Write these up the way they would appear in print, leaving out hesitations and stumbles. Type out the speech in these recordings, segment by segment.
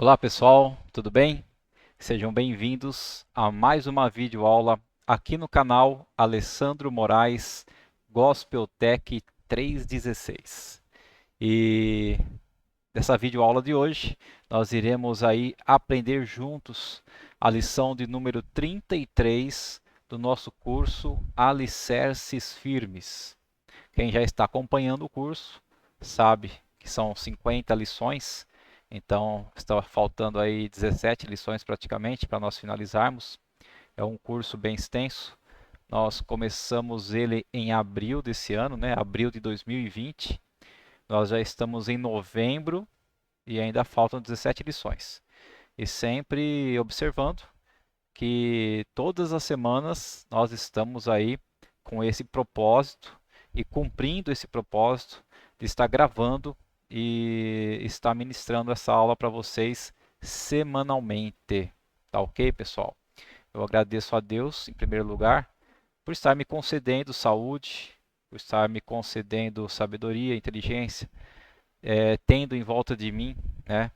Olá pessoal, tudo bem? Sejam bem-vindos a mais uma videoaula aqui no canal Alessandro Moraes Gospel Tech 316. E nessa videoaula de hoje nós iremos aí aprender juntos a lição de número 33 do nosso curso Alicerces Firmes. Quem já está acompanhando o curso sabe que são 50 lições, então está faltando aí 17 lições praticamente para nós finalizarmos. É um curso bem extenso. Nós começamos ele em abril desse ano, né? Abril de 2020. Nós já estamos em novembro e ainda faltam 17 lições. E sempre observando que todas as semanas nós estamos aí com esse propósito e cumprindo esse propósito de estar gravando e estar ministrando essa aula para vocês semanalmente. Tá ok, pessoal? Eu agradeço a Deus, em primeiro lugar, por estar me concedendo saúde, por estar me concedendo sabedoria, inteligência, tendo em volta de mim, né,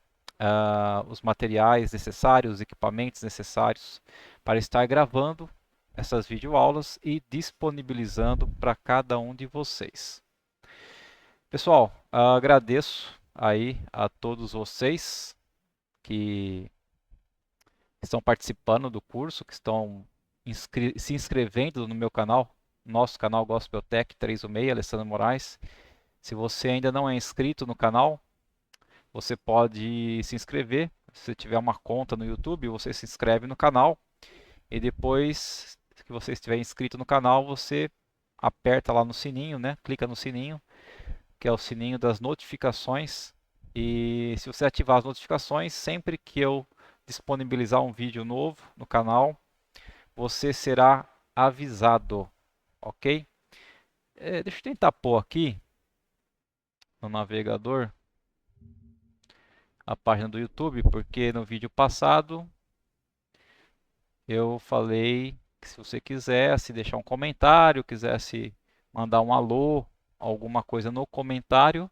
os materiais necessários, os equipamentos necessários para estar gravando essas videoaulas e disponibilizando para cada um de vocês. Pessoal, agradeço aí a todos vocês que estão participando do curso, que estão se inscrevendo no meu canal, nosso canal Gospel Tech 316, Alessandro Moraes. Se você ainda não é inscrito no canal, você pode se inscrever. Se você tiver uma conta no YouTube, você se inscreve no canal e depois que você estiver inscrito no canal, você aperta lá no sininho, né? Clica no sininho, que é o sininho das notificações. E se você ativar as notificações, sempre que eu disponibilizar um vídeo novo no canal, você será avisado, ok? Deixa eu tentar pôr aqui no navegador a página do YouTube, porque no vídeo passado eu falei que se você quisesse deixar um comentário, quisesse mandar um alô, alguma coisa no comentário,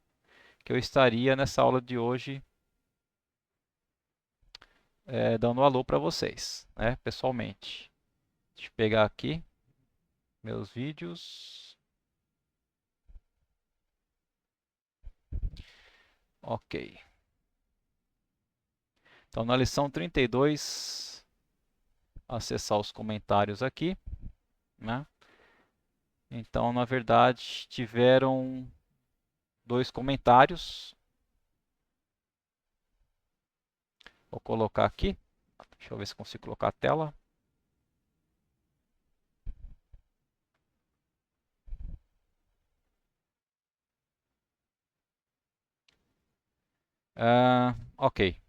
que eu estaria nessa aula de hoje dando um alô para vocês, né, pessoalmente. Deixa eu pegar aqui meus vídeos. Ok. Então, na lição 32, acessar os comentários aqui, né? Então, na verdade, tiveram dois comentários. Vou colocar aqui. Deixa eu ver se consigo colocar a tela. Ok.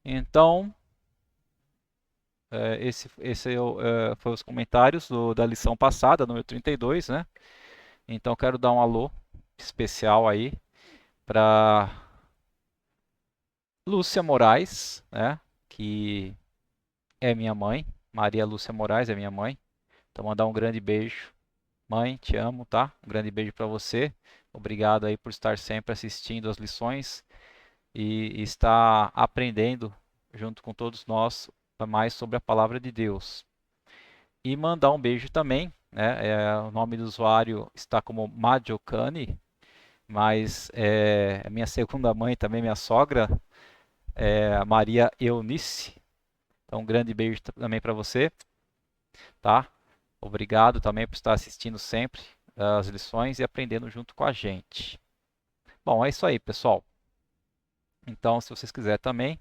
Então, esse foi os comentários da lição passada, número 32, né? Então, quero dar um alô especial aí para Lúcia Moraes, né? Que é minha mãe. Maria Lúcia Moraes é minha mãe. Então, mandar um grande beijo. Mãe, te amo, tá? Um grande beijo para você. Obrigado aí por estar sempre assistindo as lições e estar aprendendo junto com todos nós mais sobre a palavra de Deus. E mandar um beijo também, né? O nome do usuário está como Majocani, mas a minha segunda mãe também, minha sogra, é a Maria Eunice. Então, um grande beijo também para você, tá? Obrigado também por estar assistindo sempre as lições e aprendendo junto com a gente. Bom, é isso aí, pessoal. Então, se vocês quiserem também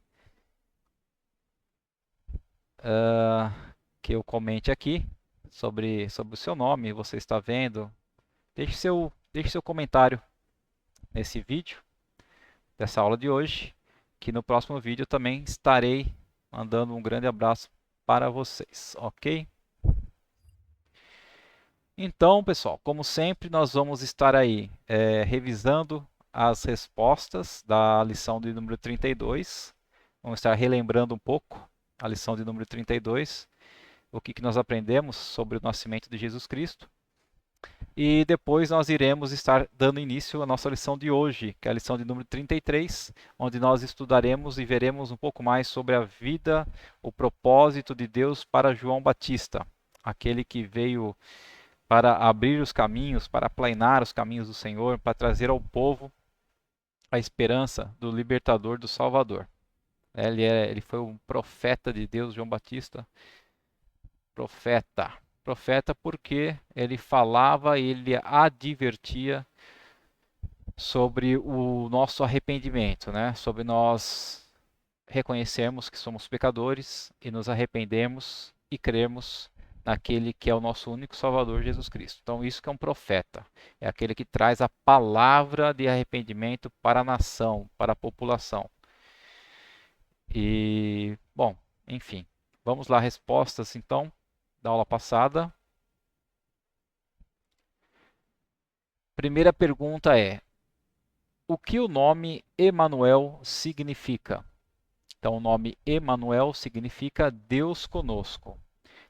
que eu comente aqui sobre o seu nome, você está vendo, deixe seu comentário nesse vídeo, dessa aula de hoje, que no próximo vídeo eu também estarei mandando um grande abraço para vocês, ok? Então, pessoal, como sempre, nós vamos estar aí revisando as respostas da lição de número 32. Vamos estar relembrando um pouco a lição de número 32, o que nós aprendemos sobre o nascimento de Jesus Cristo. E depois nós iremos estar dando início à nossa lição de hoje, que é a lição de número 33, onde nós estudaremos e veremos um pouco mais sobre a vida, o propósito de Deus para João Batista, aquele que veio para abrir os caminhos, para aplanar os caminhos do Senhor, para trazer ao povo a esperança do libertador, do Salvador. Ele foi um profeta de Deus, João Batista, profeta. Profeta porque ele falava e ele advertia sobre o nosso arrependimento, né? Sobre nós reconhecermos que somos pecadores e nos arrependermos e crermos naquele que é o nosso único Salvador, Jesus Cristo. Então, isso que é um profeta. É aquele que traz a palavra de arrependimento para a nação, para a população. E, bom, enfim. Vamos lá, respostas então da aula passada. Primeira pergunta é: o que o nome Emanuel significa? Então, o nome Emanuel significa Deus conosco.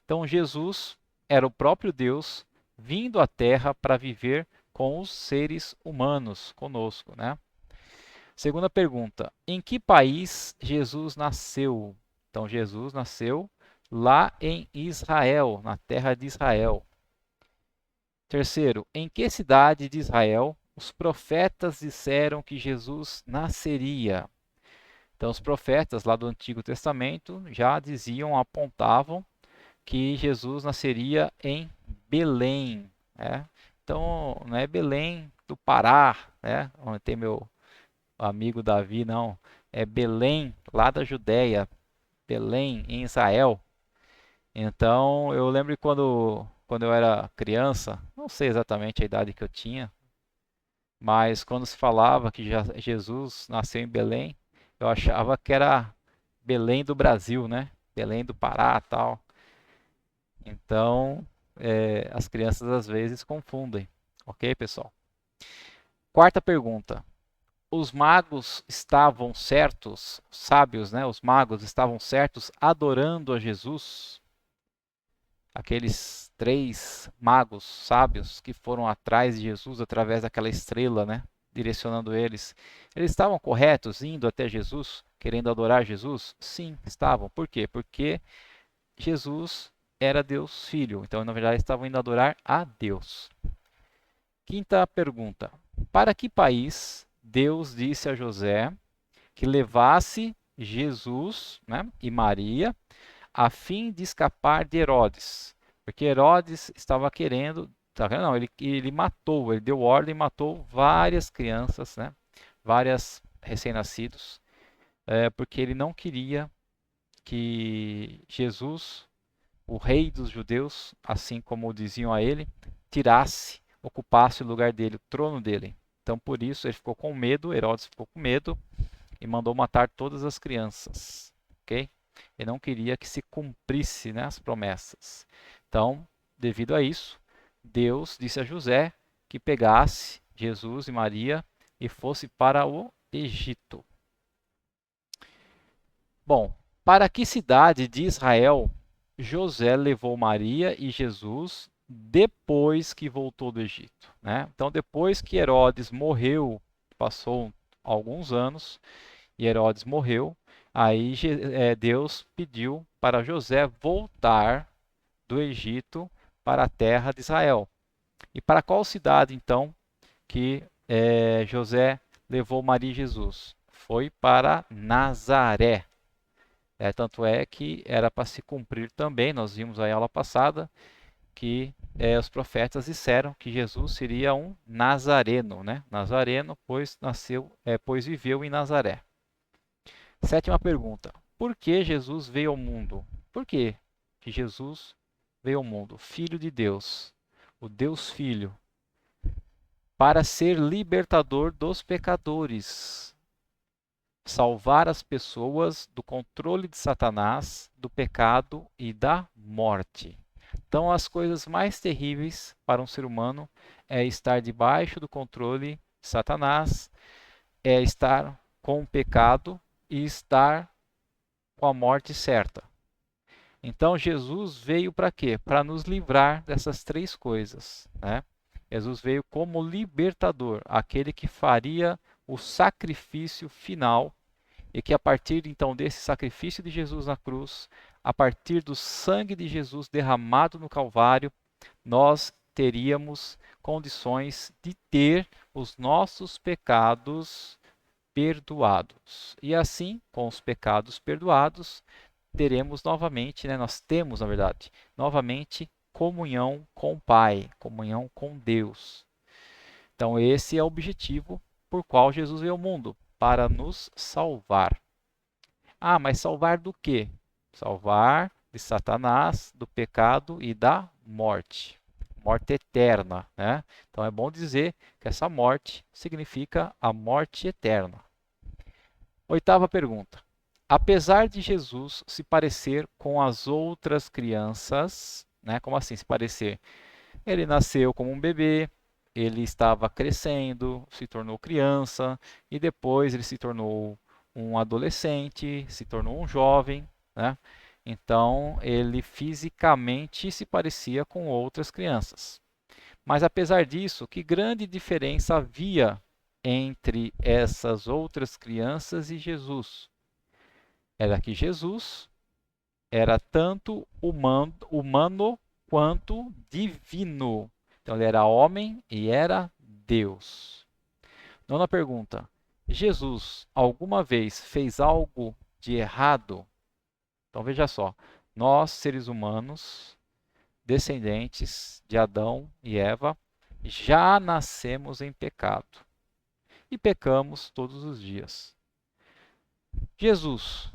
Então, Jesus era o próprio Deus vindo à Terra para viver com os seres humanos conosco, né? Segunda pergunta: em que país Jesus nasceu? Então, Jesus nasceu lá em Israel, na terra de Israel. Terceiro: em que cidade de Israel os profetas disseram que Jesus nasceria? Então, os profetas lá do Antigo Testamento já diziam, apontavam que Jesus nasceria em Belém, né? Então, não é Belém do Pará, né? Onde tem meu amigo Davi, não. É Belém, lá da Judéia, Belém, em Israel. Então, eu lembro que quando eu era criança, não sei exatamente a idade que eu tinha, mas quando se falava que Jesus nasceu em Belém, eu achava que era Belém do Brasil, né? Belém do Pará, tal. Então, as crianças às vezes confundem. Ok, pessoal? Quarta pergunta. Os magos estavam certos, sábios, né? Os magos estavam certos adorando a Jesus? Aqueles três magos sábios que foram atrás de Jesus através daquela estrela, né? Direcionando eles. Eles estavam corretos indo até Jesus, querendo adorar Jesus? Sim, estavam. Por quê? Porque Jesus era Deus Filho. Então, na verdade, estavam indo adorar a Deus. Quinta pergunta. Para que país Deus disse a José que levasse Jesus, né, e Maria a fim de escapar de Herodes? Porque Herodes estava querendo, não, ele matou, ele deu ordem e matou várias crianças, né, várias recém-nascidos, porque ele não queria que Jesus, o rei dos judeus, assim como diziam a ele, ocupasse o lugar dele, o trono dele. Então, por isso, ele ficou com medo, Herodes ficou com medo e mandou matar todas as crianças. Ok? Ele não queria que se cumprisse, né, as promessas. Então, devido a isso, Deus disse a José que pegasse Jesus e Maria e fosse para o Egito. Bom, para que cidade de Israel José levou Maria e Jesus depois que voltou do Egito, né? Então, depois que Herodes morreu, passou alguns anos e Herodes morreu, aí Deus pediu para José voltar do Egito para a terra de Israel. E para qual cidade, então, que José levou Maria e Jesus? Foi para Nazaré. Tanto é que era para se cumprir também, nós vimos aí a aula passada, que os profetas disseram que Jesus seria um nazareno, né? Nazareno, pois pois viveu em Nazaré. Sétima pergunta: por que Jesus veio ao mundo? Por que Jesus veio ao mundo? Filho de Deus, o Deus Filho, para ser libertador dos pecadores, salvar as pessoas do controle de Satanás, do pecado e da morte. Então, as coisas mais terríveis para um ser humano é estar debaixo do controle de Satanás, é estar com o pecado e estar com a morte certa. Então, Jesus veio para quê? Para nos livrar dessas três coisas, né? Jesus veio como libertador, aquele que faria o sacrifício final e que a partir então desse sacrifício de Jesus na cruz, a partir do sangue de Jesus derramado no Calvário, nós teríamos condições de ter os nossos pecados perdoados. E assim, com os pecados perdoados, teremos novamente, nós temos, na verdade, novamente comunhão com o Pai, comunhão com Deus. Então, esse é o objetivo por qual Jesus veio ao mundo, para nos salvar. Ah, mas salvar do quê? Salvar de Satanás, do pecado e da morte. Morte eterna, né? Então é bom dizer que essa morte significa a morte eterna. Oitava pergunta. Apesar de Jesus se parecer com as outras crianças, né? Como assim se parecer? Ele nasceu como um bebê, ele estava crescendo, se tornou criança e depois ele se tornou um adolescente, se tornou um jovem, né? Então ele fisicamente se parecia com outras crianças. Mas apesar disso, que grande diferença havia entre essas outras crianças e Jesus? Era que Jesus era tanto humano quanto divino. Então ele era homem e era Deus. Nona pergunta: Jesus alguma vez fez algo de errado? Então veja só, nós seres humanos, descendentes de Adão e Eva, já nascemos em pecado e pecamos todos os dias. Jesus,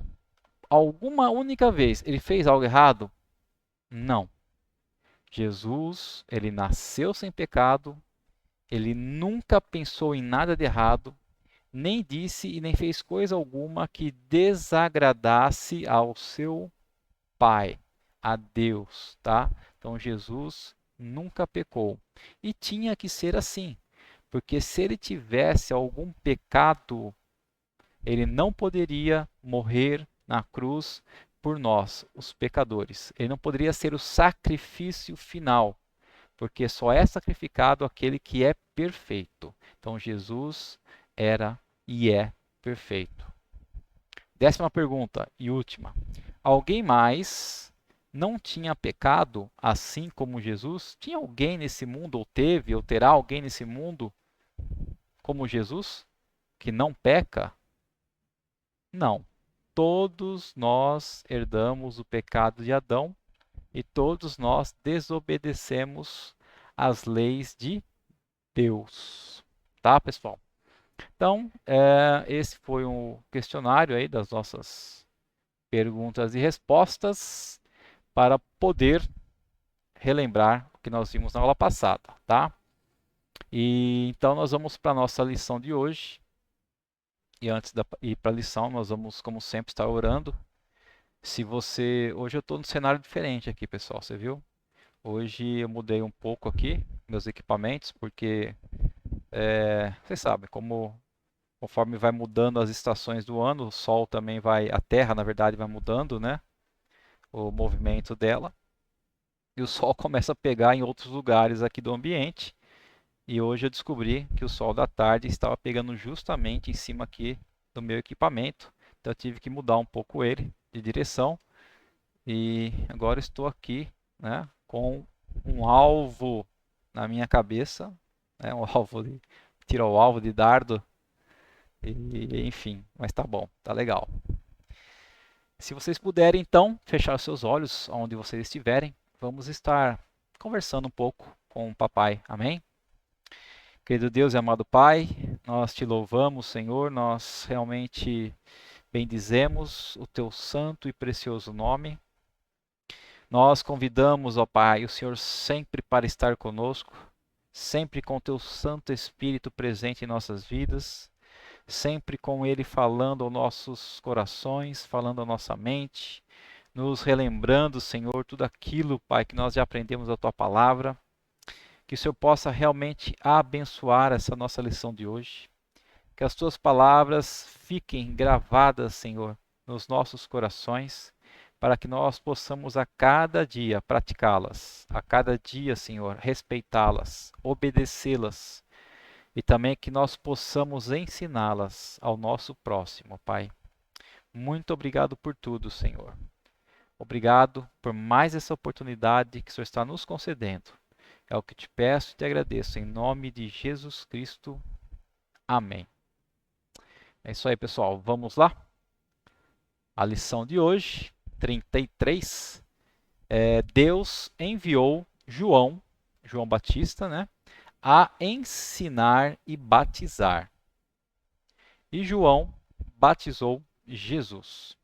alguma única vez, ele fez algo errado? Não. Jesus, ele nasceu sem pecado, ele nunca pensou em nada de errado, nem disse e nem fez coisa alguma que desagradasse ao seu Pai, a Deus, tá? Então Jesus nunca pecou. E tinha que ser assim, porque se ele tivesse algum pecado, ele não poderia morrer na cruz por nós, os pecadores. Ele não poderia ser o sacrifício final, porque só é sacrificado aquele que é perfeito. Então Jesus era e é perfeito. 10ª pergunta e última. Alguém mais não tinha pecado assim como Jesus? Tinha alguém nesse mundo, ou teve, ou terá alguém nesse mundo como Jesus, que não peca? Não. Todos nós herdamos o pecado de Adão e todos nós desobedecemos às leis de Deus. Tá, pessoal? Então, esse foi um questionário aí das nossas perguntas e respostas para poder relembrar o que nós vimos na aula passada, tá? E então nós vamos para a nossa lição de hoje. E antes de ir para a lição, nós vamos, como sempre, estar orando. Se você, hoje eu estou num cenário diferente aqui, pessoal, você viu? Hoje eu mudei um pouco aqui meus equipamentos, porque você sabe, conforme vai mudando as estações do ano, o Sol também vai, a Terra, na verdade, vai mudando, né? O movimento dela. E o Sol começa a pegar em outros lugares aqui do ambiente. E hoje eu descobri que o Sol da tarde estava pegando justamente em cima aqui do meu equipamento. Então eu tive que mudar um pouco ele de direção. E agora estou aqui, né, com um alvo na minha cabeça, né, um alvo de tiro ao alvo de dardo. E, enfim, mas tá bom, tá legal. Se vocês puderem, então, fechar os seus olhos onde vocês estiverem, vamos estar conversando um pouco com o papai. Amém? Querido Deus e amado Pai, nós te louvamos, Senhor, nós realmente bendizemos o teu santo e precioso nome. Nós convidamos, ó Pai, o Senhor sempre para estar conosco, sempre com o teu Santo Espírito presente em nossas vidas, sempre com ele falando aos nossos corações, falando à nossa mente, nos relembrando, Senhor, tudo aquilo, Pai, que nós já aprendemos da tua palavra. Que o Senhor possa realmente abençoar essa nossa lição de hoje. Que as tuas palavras fiquem gravadas, Senhor, nos nossos corações, para que nós possamos a cada dia praticá-las, a cada dia, Senhor, respeitá-las, obedecê-las e também que nós possamos ensiná-las ao nosso próximo, Pai. Muito obrigado por tudo, Senhor. Obrigado por mais essa oportunidade que o Senhor está nos concedendo. É o que te peço e te agradeço, em nome de Jesus Cristo. Amém. É isso aí, pessoal. Vamos lá? A lição de hoje, 33, Deus enviou João Batista, né, a ensinar e batizar. E João batizou Jesus.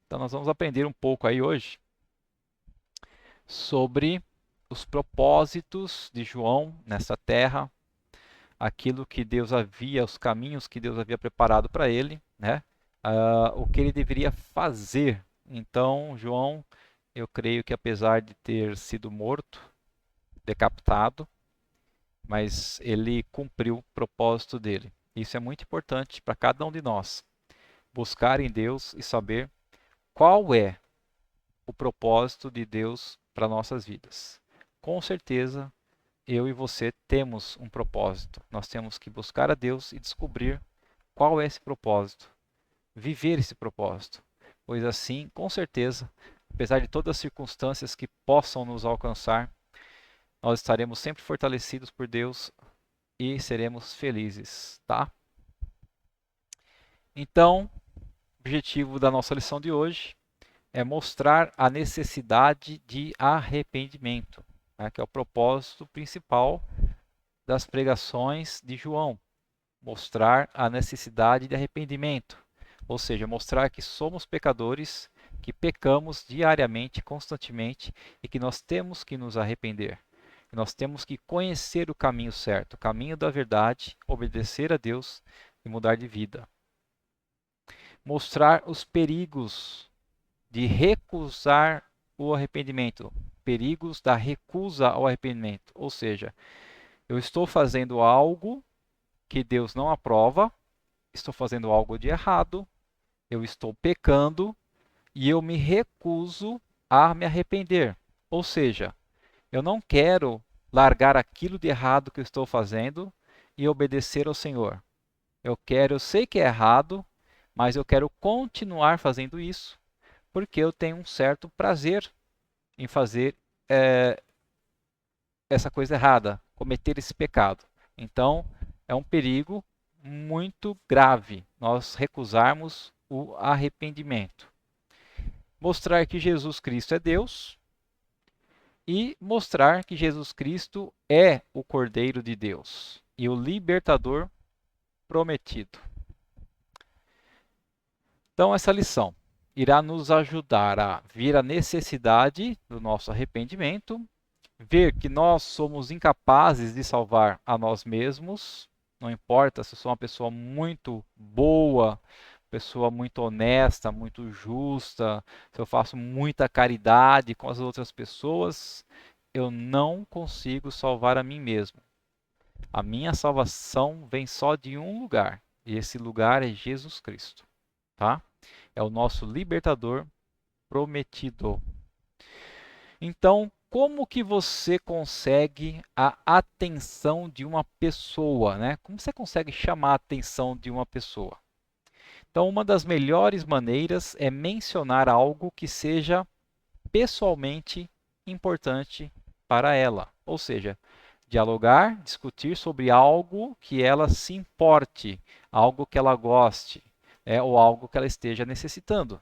Então nós vamos aprender um pouco aí hoje sobre os propósitos de João nessa terra, aquilo que Deus havia, os caminhos que Deus havia preparado para ele, né? O que ele deveria fazer. Então, João, eu creio que apesar de ter sido morto, decapitado, mas ele cumpriu o propósito dele. Isso é muito importante para cada um de nós, buscar em Deus e saber qual é o propósito de Deus para nossas vidas. Com certeza, eu e você temos um propósito. Nós temos que buscar a Deus e descobrir qual é esse propósito, viver esse propósito. Pois assim, com certeza, apesar de todas as circunstâncias que possam nos alcançar, nós estaremos sempre fortalecidos por Deus e seremos felizes, tá? Então, o objetivo da nossa lição de hoje é mostrar a necessidade de arrependimento, né, que é o propósito principal das pregações de João. Mostrar a necessidade de arrependimento, ou seja, mostrar que somos pecadores, que pecamos diariamente, constantemente e que nós temos que nos arrepender. Nós temos que conhecer o caminho certo, o caminho da verdade, obedecer a Deus e mudar de vida. Mostrar os perigos de recusar o arrependimento, perigos da recusa ao arrependimento. Ou seja, eu estou fazendo algo que Deus não aprova, estou fazendo algo de errado, eu estou pecando e eu me recuso a me arrepender. Ou seja, eu não quero largar aquilo de errado que eu estou fazendo e obedecer ao Senhor. Eu sei que é errado, mas eu quero continuar fazendo isso, porque eu tenho um certo prazer em fazer essa coisa errada, cometer esse pecado. Então, é um perigo muito grave nós recusarmos o arrependimento. Mostrar que Jesus Cristo é Deus e mostrar que Jesus Cristo é o Cordeiro de Deus e o libertador prometido. Então, essa lição irá nos ajudar a ver a necessidade do nosso arrependimento, ver que nós somos incapazes de salvar a nós mesmos, não importa se eu sou uma pessoa muito boa, pessoa muito honesta, muito justa, se eu faço muita caridade com as outras pessoas, eu não consigo salvar a mim mesmo. A minha salvação vem só de um lugar, e esse lugar é Jesus Cristo, tá? É o nosso libertador prometido. Então, como que você consegue a atenção de uma pessoa, né? Como você consegue chamar a atenção de uma pessoa? Então, uma das melhores maneiras é mencionar algo que seja pessoalmente importante para ela. Ou seja, dialogar, discutir sobre algo que ela se importe, algo que ela goste, ou algo que ela esteja necessitando.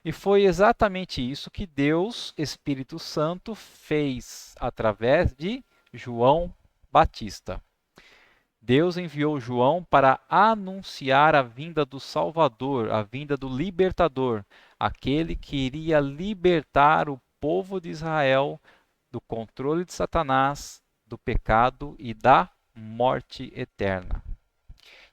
E foi exatamente isso que Deus, Espírito Santo, fez através de João Batista. Deus enviou João para anunciar a vinda do Salvador, a vinda do libertador, aquele que iria libertar o povo de Israel do controle de Satanás, do pecado e da morte eterna.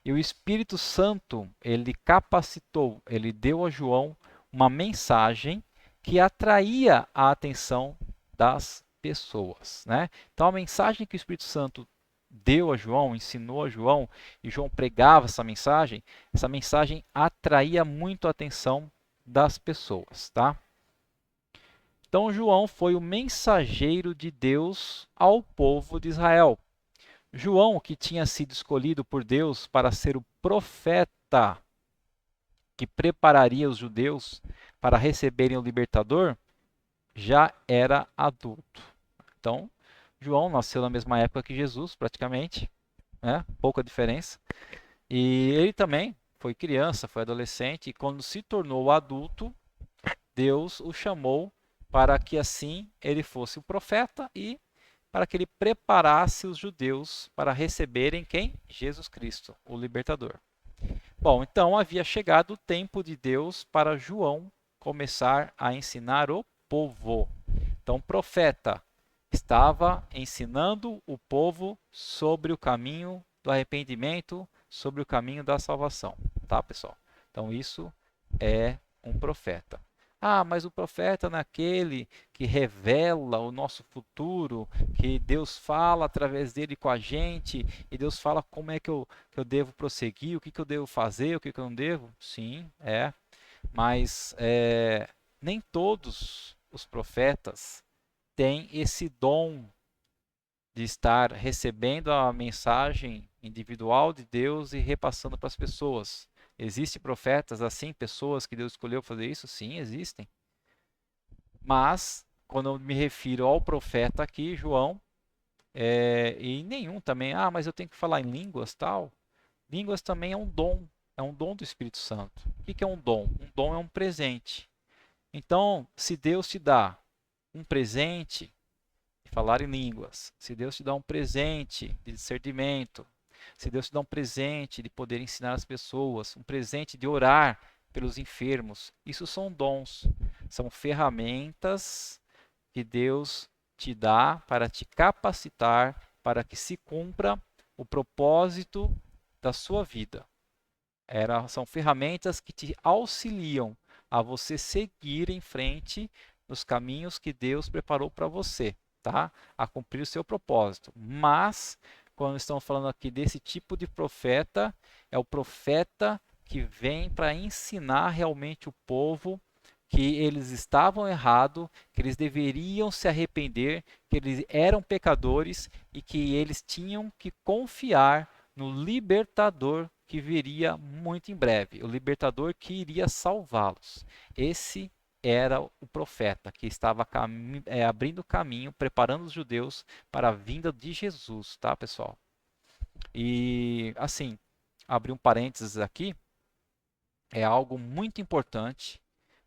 E o Espírito Santo, ele capacitou, ele deu a João uma mensagem que atraía a atenção das pessoas, né? Então a mensagem que o Espírito Santo deu a João, ensinou a João, e João pregava essa mensagem atraía muito a atenção das pessoas, tá? Então, João foi o mensageiro de Deus ao povo de Israel. João, que tinha sido escolhido por Deus para ser o profeta que prepararia os judeus para receberem o libertador, já era adulto. Então, João nasceu na mesma época que Jesus, praticamente, né? Pouca diferença. E ele também foi criança, foi adolescente, e quando se tornou adulto, Deus o chamou para que assim ele fosse o profeta e para que ele preparasse os judeus para receberem quem? Jesus Cristo, o libertador. Bom, então havia chegado o tempo de Deus para João começar a ensinar o povo. Então, o profeta estava ensinando o povo sobre o caminho do arrependimento, sobre o caminho da salvação, tá, pessoal? Então, isso é um profeta. Ah, mas o profeta não é aquele que revela o nosso futuro, que Deus fala através dele com a gente, e Deus fala como é que eu devo prosseguir, o que eu devo fazer, o que eu não devo? Sim, é. Mas nem todos os profetas têm esse dom de estar recebendo a mensagem individual de Deus e repassando para as pessoas. Existem profetas assim, pessoas que Deus escolheu fazer isso? Sim, existem. Mas, quando eu me refiro ao profeta aqui, João, e nenhum também, mas eu tenho que falar em línguas, tal. Línguas também é um dom do Espírito Santo. O que é um dom? Um dom é um presente. Então, se Deus te dá um presente de falar em línguas, se Deus te dá um presente de discernimento, se Deus te dá um presente de poder ensinar as pessoas, um presente de orar pelos enfermos, isso são dons, são ferramentas que Deus te dá para te capacitar para que se cumpra o propósito da sua vida. São ferramentas que te auxiliam a você seguir em frente nos caminhos que Deus preparou para você, tá? A cumprir o seu propósito. Mas, quando estamos falando aqui desse tipo de profeta, é o profeta que vem para ensinar realmente o povo que eles estavam errados, que eles deveriam se arrepender, que eles eram pecadores e que eles tinham que confiar no libertador que viria muito em breve, o libertador que iria salvá-los. Esse era o profeta que estava abrindo caminho, preparando os judeus para a vinda de Jesus, tá, pessoal? E assim, abrir um parênteses aqui, é algo muito importante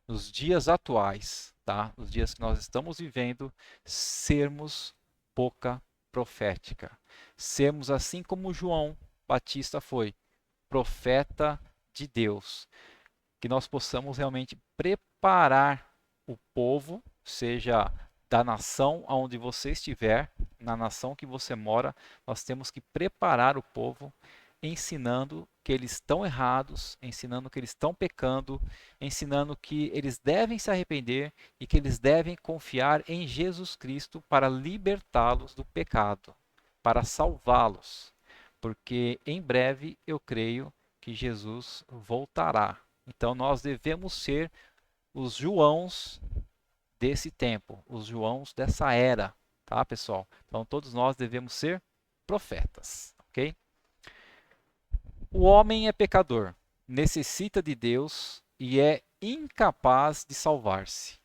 nos dias atuais, tá? Nos dias que nós estamos vivendo, sermos boca profética. Sermos assim como João Batista foi, profeta de Deus. Que nós possamos realmente preparar o povo, seja da nação onde você estiver, na nação que você mora, nós temos que preparar o povo ensinando que eles estão errados, ensinando que eles estão pecando, ensinando que eles devem se arrepender e que eles devem confiar em Jesus Cristo para libertá-los do pecado, para salvá-los. Porque em breve eu creio que Jesus voltará. Então nós devemos ser os Joãos desse tempo, os Joãos dessa era, tá, pessoal? Então todos nós devemos ser profetas, ok? O homem é pecador, necessita de Deus e é incapaz de salvar-se.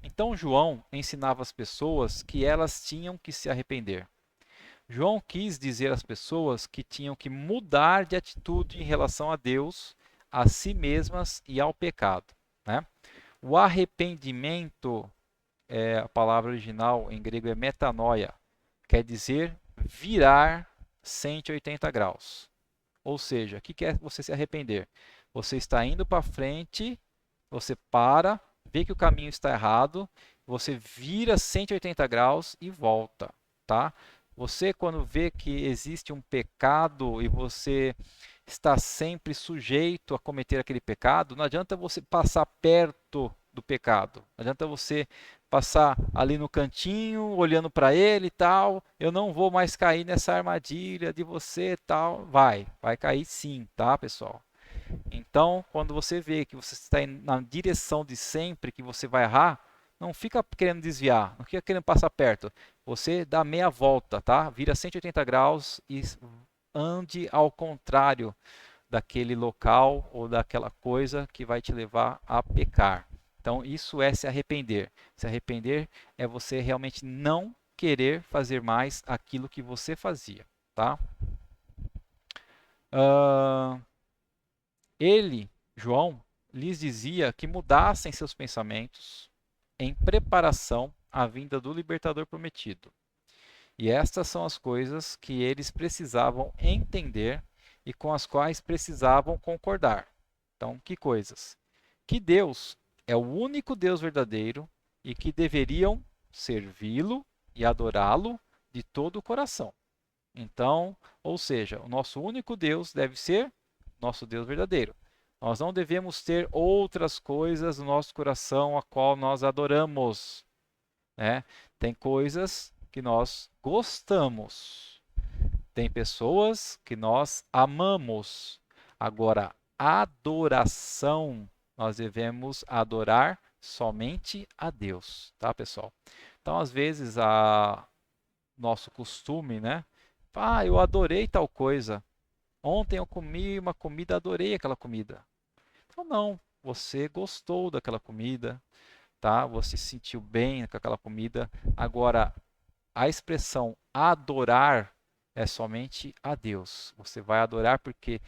Então João ensinava as pessoas que elas tinham que se arrepender. João quis dizer às pessoas que tinham que mudar de atitude em relação a Deus, a si mesmas e ao pecado, né? O arrependimento, a palavra original em grego é metanoia, quer dizer virar 180 graus. Ou seja, o que é você se arrepender? Você está indo para frente, você para, vê que o caminho está errado, você vira 180 graus e volta, tá? Você, quando vê que existe um pecado e você está sempre sujeito a cometer aquele pecado, não adianta você passar perto do pecado. Não adianta você passar ali no cantinho, olhando para ele e tal. Eu não vou mais cair nessa armadilha de você e tal. Vai cair sim, tá, pessoal? Então, quando você vê que você está indo na direção de sempre, que você vai errar, não fica querendo desviar, não fica querendo passar perto. Você dá meia volta, tá? Vira 180 graus e ande ao contrário daquele local ou daquela coisa que vai te levar a pecar. Então, isso é se arrepender. Se arrepender é você realmente não querer fazer mais aquilo que você fazia, tá? Uh, ele, João, lhes dizia que mudassem seus pensamentos em preparação à vinda do libertador prometido. E estas são as coisas que eles precisavam entender e com as quais precisavam concordar. Então, que coisas? Que Deus é o único Deus verdadeiro e que deveriam servi-lo e adorá-lo de todo o coração. Então, ou seja, o nosso único Deus deve ser nosso Deus verdadeiro. Nós não devemos ter outras coisas no nosso coração a qual nós adoramos, né? Tem coisas que nós gostamos, tem pessoas que nós amamos. Agora, adoração, nós devemos adorar somente a Deus, tá, pessoal? Então, às vezes, nosso costume, né? Ah, eu adorei tal coisa. Ontem eu comi uma comida, adorei aquela comida. Então, não, você gostou daquela comida, tá? Você se sentiu bem com aquela comida. Agora, a expressão adorar é somente a Deus. Você vai adorar porque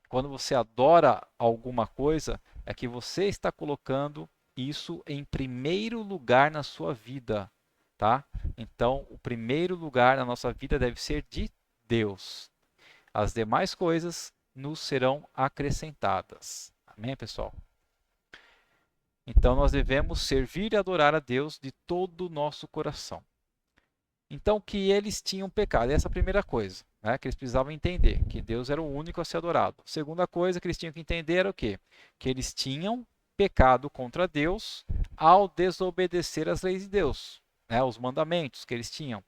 quando você adora alguma coisa, é que você está colocando isso em primeiro lugar na sua vida, tá? Então, o primeiro lugar na nossa vida deve ser de Deus. As demais coisas nos serão acrescentadas. Amém, pessoal? Então, nós devemos servir e adorar a Deus de todo o nosso coração. Então, que eles tinham pecado. Essa é a primeira coisa, né, que eles precisavam entender, que Deus era o único a ser adorado. Segunda coisa que eles tinham que entender era o quê? Que eles tinham pecado contra Deus ao desobedecer as leis de Deus, né, os mandamentos que eles tinham.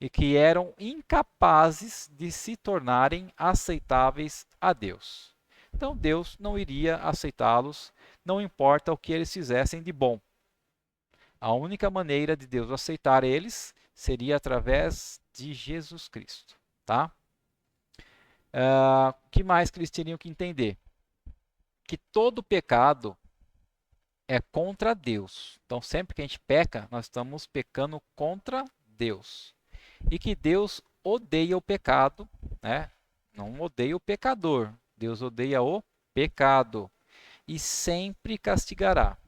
E que eram incapazes de se tornarem aceitáveis a Deus. Então, Deus não iria aceitá-los, não importa o que eles fizessem de bom. A única maneira de Deus aceitar eles seria através de Jesus Cristo, tá? O que mais que eles teriam que entender? Que todo pecado é contra Deus. Então, sempre que a gente peca, nós estamos pecando contra Deus. E que Deus odeia o pecado, né? Não odeia o pecador. Deus odeia o pecado e sempre castigará,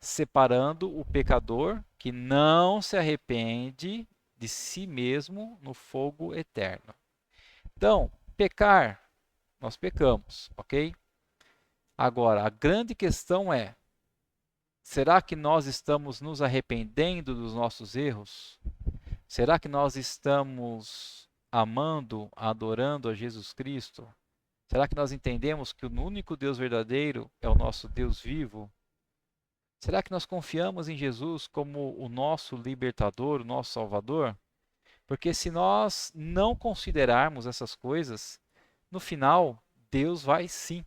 separando o pecador que não se arrepende de si mesmo no fogo eterno. Então, pecar, nós pecamos, ok? Agora, a grande questão é: será que nós estamos nos arrependendo dos nossos erros? Será que nós estamos amando, adorando a Jesus Cristo? Será que nós entendemos que o único Deus verdadeiro é o nosso Deus vivo? Será que nós confiamos em Jesus como o nosso libertador, o nosso salvador? Porque se nós não considerarmos essas coisas, no final, Deus vai sim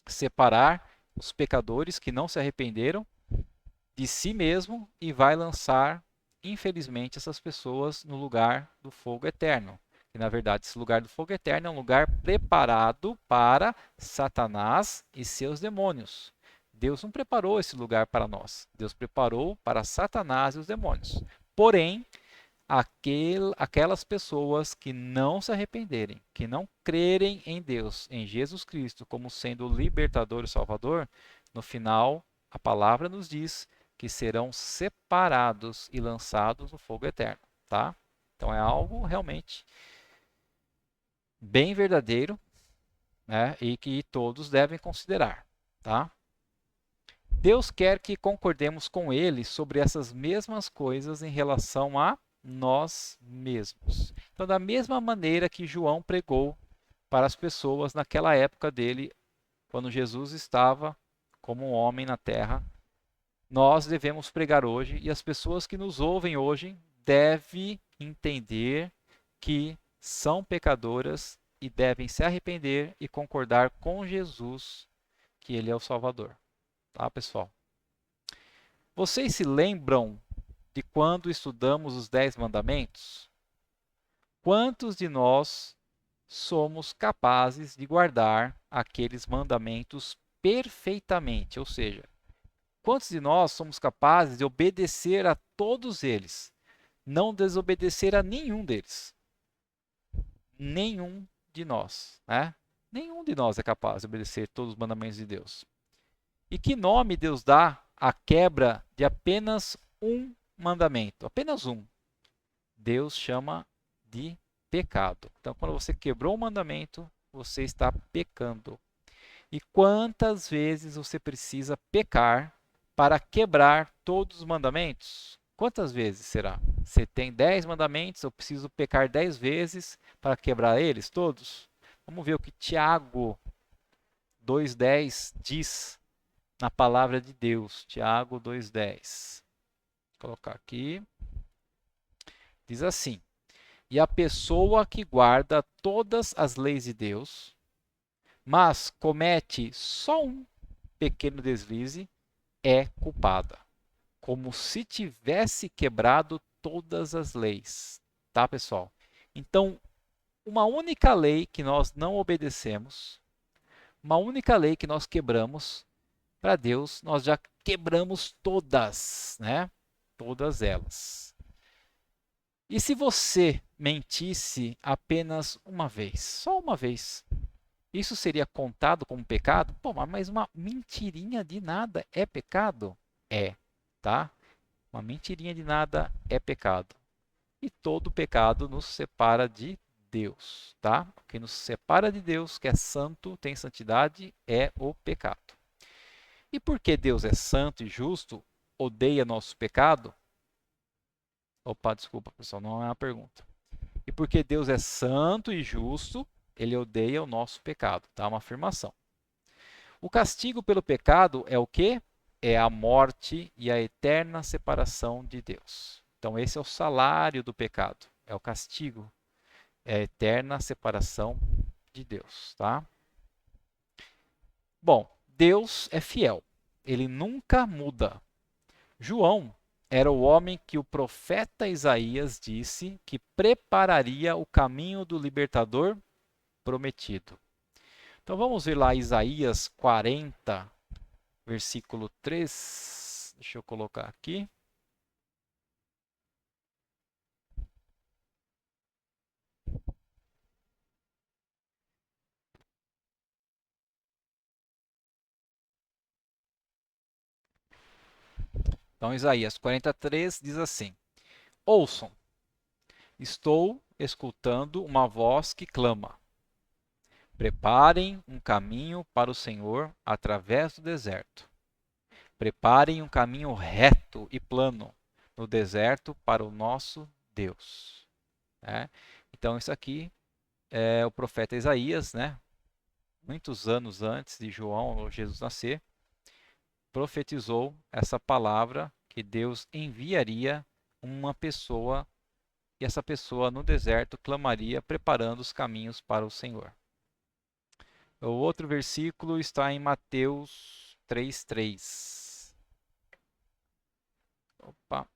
separar os pecadores que não se arrependeram de si mesmo e vai lançar, infelizmente, essas pessoas no lugar do fogo eterno. E, na verdade, esse lugar do fogo eterno é um lugar preparado para Satanás e seus demônios. Deus não preparou esse lugar para nós. Deus preparou para Satanás e os demônios. Porém, aquelas pessoas que não se arrependerem, que não crerem em Deus, em Jesus Cristo, como sendo o libertador e salvador, no final, a palavra nos diz que serão separados e lançados no fogo eterno, tá? Então é algo realmente bem verdadeiro, né, e que todos devem considerar, tá? Deus quer que concordemos com Ele sobre essas mesmas coisas em relação a nós mesmos. Então, da mesma maneira que João pregou para as pessoas naquela época dele, quando Jesus estava como um homem na terra, nós devemos pregar hoje, e as pessoas que nos ouvem hoje devem entender que são pecadoras e devem se arrepender e concordar com Jesus que ele é o Salvador. Tá, pessoal? Vocês se lembram de quando estudamos os 10 mandamentos? Quantos de nós somos capazes de guardar aqueles mandamentos perfeitamente? Ou seja, quantos de nós somos capazes de obedecer a todos eles, não desobedecer a nenhum deles? Nenhum de nós, né? Nenhum de nós é capaz de obedecer todos os mandamentos de Deus. E que nome Deus dá à quebra de apenas um mandamento? Apenas um. Deus chama de pecado. Então, quando você quebrou um mandamento, você está pecando. E quantas vezes você precisa pecar para quebrar todos os mandamentos? Quantas vezes será? Você tem 10 mandamentos, eu preciso pecar 10 vezes para quebrar eles todos? Vamos ver o que Tiago 2,10 diz na palavra de Deus. Tiago 2,10. Vou colocar aqui. Diz assim: e a pessoa que guarda todas as leis de Deus, mas comete só um pequeno deslize, é culpada, como se tivesse quebrado todas as leis. Tá, pessoal? Então, uma única lei que nós não obedecemos, uma única lei que nós quebramos, para Deus nós já quebramos todas, né? Todas elas. E se você mentisse apenas uma vez, só uma vez, isso seria contado como pecado? Pô, mas uma mentirinha de nada é pecado? É, tá? Uma mentirinha de nada é pecado. E todo pecado nos separa de Deus, tá? O que nos separa de Deus, que é santo, tem santidade, é o pecado. E porque Deus é santo e justo, odeia nosso pecado? Opa, desculpa, pessoal, não é uma pergunta. E porque Deus é santo e justo, ele odeia o nosso pecado, tá? Uma afirmação. O castigo pelo pecado é o quê? É a morte e a eterna separação de Deus. Então esse é o salário do pecado, é o castigo, é a eterna separação de Deus, tá? Bom, Deus é fiel, ele nunca muda. João era o homem que o profeta Isaías disse que prepararia o caminho do libertador prometido. Então vamos ver lá Isaías 40, versículo 3. Deixa eu colocar aqui. Então Isaías 43 diz assim: ouçam, estou escutando uma voz que clama. Preparem um caminho para o Senhor através do deserto. Preparem um caminho reto e plano no deserto para o nosso Deus. Né? Então, isso aqui é o profeta Isaías, né? Muitos anos antes de João ou Jesus nascer, profetizou essa palavra que Deus enviaria uma pessoa e essa pessoa no deserto clamaria preparando os caminhos para o Senhor. O outro versículo está em Mateus 3:3. Opa.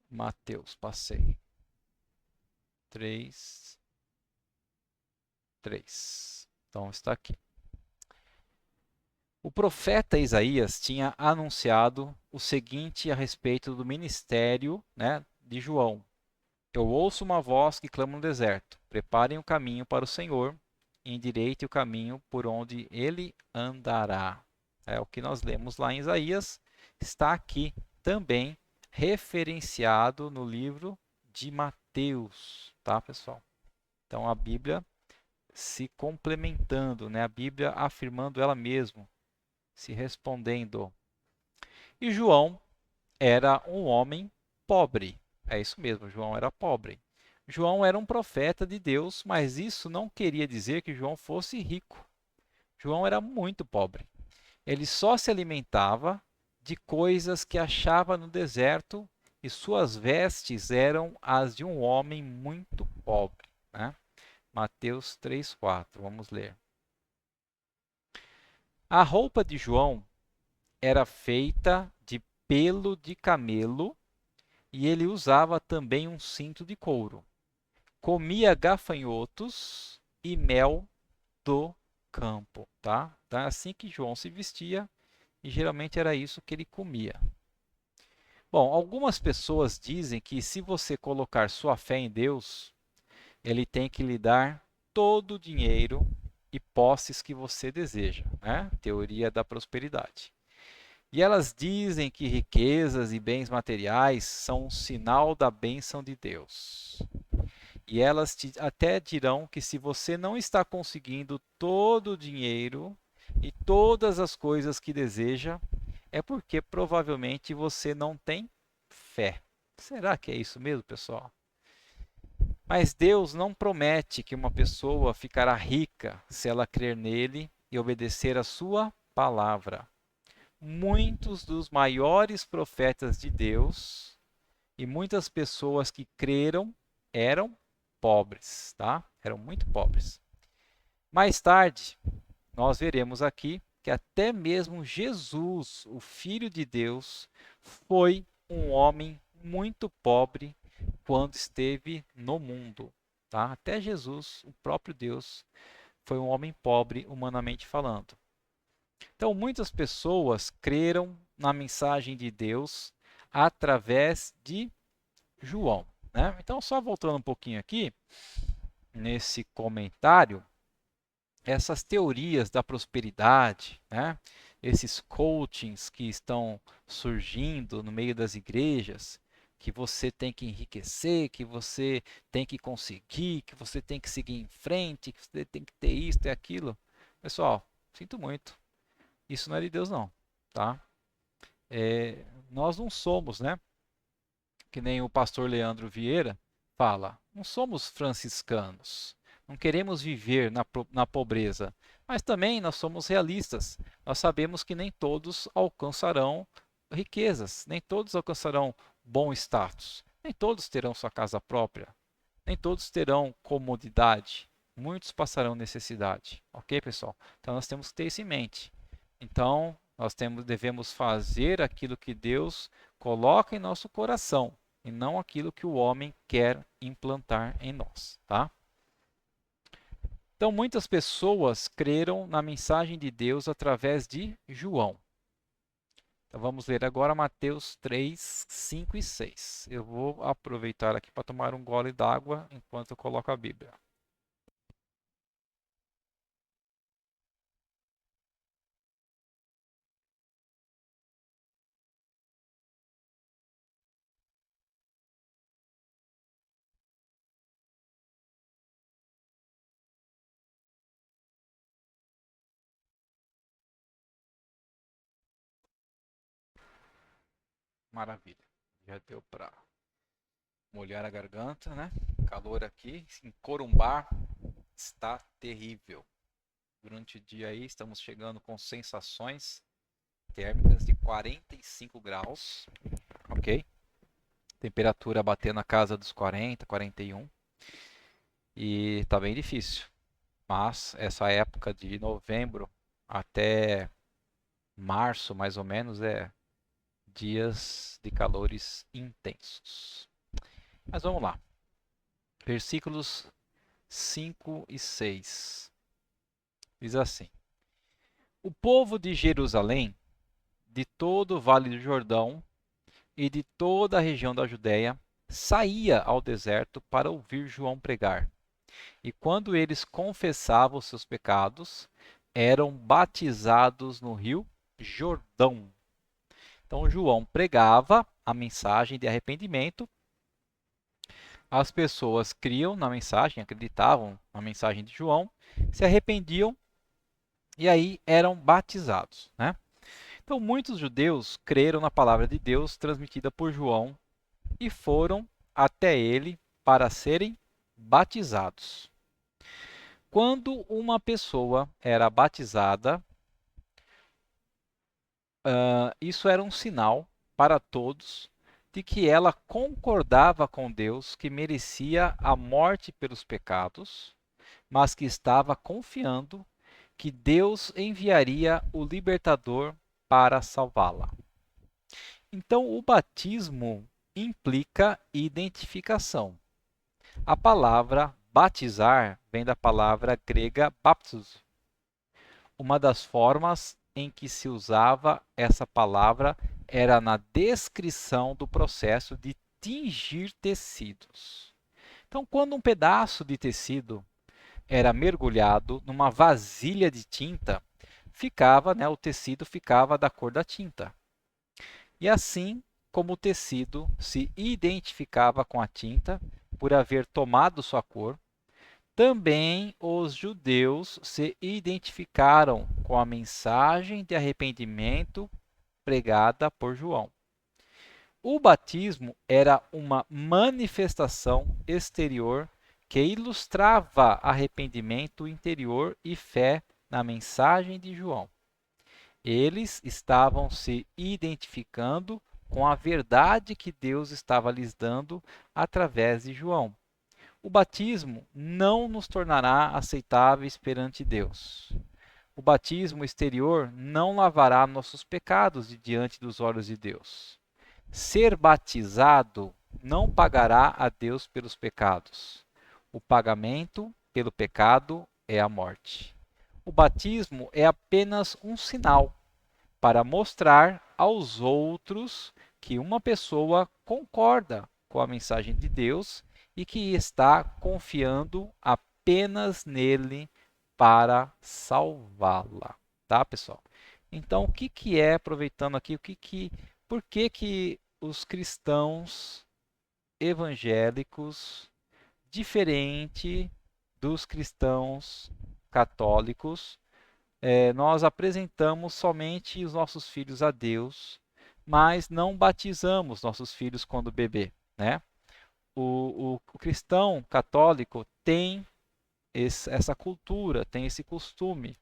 Mateus, passei. 3:3. Então está aqui. O profeta Isaías tinha anunciado o seguinte a respeito do ministério, né, de João. Eu ouço uma voz que clama no deserto: preparem o caminho para o Senhor, e endireite o caminho por onde ele andará. É o que nós lemos lá em Isaías, está aqui também referenciado no livro de Mateus, tá, pessoal? Então a Bíblia se complementando, né? A Bíblia afirmando ela mesma, se respondendo. E João era um homem pobre. É isso mesmo, João era pobre. João era um profeta de Deus, mas isso não queria dizer que João fosse rico. João era muito pobre. Ele só se alimentava de coisas que achava no deserto e suas vestes eram as de um homem muito pobre, né? Mateus 3:4, vamos ler. A roupa de João era feita de pelo de camelo e ele usava também um cinto de couro. Comia gafanhotos e mel do campo, tá? Então é assim que João se vestia e geralmente era isso que ele comia. Bom, algumas pessoas dizem que se você colocar sua fé em Deus, ele tem que lhe dar todo o dinheiro e posses que você deseja, né? Teoria da prosperidade. E elas dizem que riquezas e bens materiais são um sinal da bênção de Deus. E elas até dirão que se você não está conseguindo todo o dinheiro e todas as coisas que deseja, é porque provavelmente você não tem fé. Será que é isso mesmo, pessoal? Mas Deus não promete que uma pessoa ficará rica se ela crer nele e obedecer a sua palavra. Muitos dos maiores profetas de Deus e muitas pessoas que creram eram pobres, tá? Eram muito pobres. Mais tarde, nós veremos aqui que até mesmo Jesus, o Filho de Deus, foi um homem muito pobre quando esteve no mundo, tá? Até Jesus, o próprio Deus, foi um homem pobre, humanamente falando. Então, muitas pessoas creram na mensagem de Deus através de João, né? Então, só voltando um pouquinho aqui, nesse comentário, essas teorias da prosperidade, né? Esses coachings que estão surgindo no meio das igrejas, que você tem que enriquecer, que você tem que conseguir, que você tem que seguir em frente, que você tem que ter isso, ter aquilo. Pessoal, sinto muito. Isso não é de Deus, não, tá? Nós não somos, né? Que nem o pastor Leandro Vieira fala, não somos franciscanos, não queremos viver na pobreza, mas também nós somos realistas. Nós sabemos que nem todos alcançarão riquezas, nem todos alcançarão bom status, nem todos terão sua casa própria, nem todos terão comodidade, muitos passarão necessidade, ok, pessoal? Então nós temos que ter isso em mente. Então devemos fazer aquilo que Deus coloca em nosso coração e não aquilo que o homem quer implantar em nós, tá? Então, muitas pessoas creram na mensagem de Deus através de João. Então, vamos ler agora Mateus 3, 5 e 6. Eu vou aproveitar aqui para tomar um gole d'água enquanto eu coloco a Bíblia. Maravilha. Já deu para molhar a garganta, né? Calor aqui em Corumbá está terrível. Durante o dia aí estamos chegando com sensações térmicas de 45 graus, ok? Temperatura batendo na casa dos 40, 41 e tá bem difícil. Mas essa época de novembro até março, mais ou menos, é dias de calores intensos. Mas vamos lá. Versículos 5 e 6. Diz assim: O povo de Jerusalém, de todo o vale do Jordão e de toda a região da Judéia, saía ao deserto para ouvir João pregar. E quando eles confessavam os seus pecados, eram batizados no rio Jordão. Então João pregava a mensagem de arrependimento. As pessoas criam na mensagem, acreditavam na mensagem de João, se arrependiam e aí eram batizados, né? Então muitos judeus creram na palavra de Deus transmitida por João e foram até ele para serem batizados. Quando uma pessoa era batizada, isso era um sinal para todos de que ela concordava com Deus que merecia a morte pelos pecados, mas que estava confiando que Deus enviaria o libertador para salvá-la. Então, o batismo implica identificação. A palavra batizar vem da palavra grega baptos. Uma das formas em que se usava essa palavra era na descrição do processo de tingir tecidos. Então, quando um pedaço de tecido era mergulhado numa vasilha de tinta, o tecido ficava da cor da tinta. E assim como o tecido se identificava com a tinta por haver tomado sua cor, também os judeus se identificaram com a mensagem de arrependimento pregada por João. O batismo era uma manifestação exterior que ilustrava arrependimento interior e fé na mensagem de João. Eles estavam se identificando com a verdade que Deus estava lhes dando através de João. O batismo não nos tornará aceitáveis perante Deus. O batismo exterior não lavará nossos pecados diante dos olhos de Deus. Ser batizado não pagará a Deus pelos pecados. O pagamento pelo pecado é a morte. O batismo é apenas um sinal para mostrar aos outros que uma pessoa concorda com a mensagem de Deus e que está confiando apenas nele para salvá-la, tá, pessoal? Então, o que que é, aproveitando aqui, por que que os cristãos evangélicos, diferente dos cristãos católicos, nós apresentamos somente os nossos filhos a Deus, mas não batizamos nossos filhos quando bebê, né? O cristão católico tem essa cultura, tem esse costume,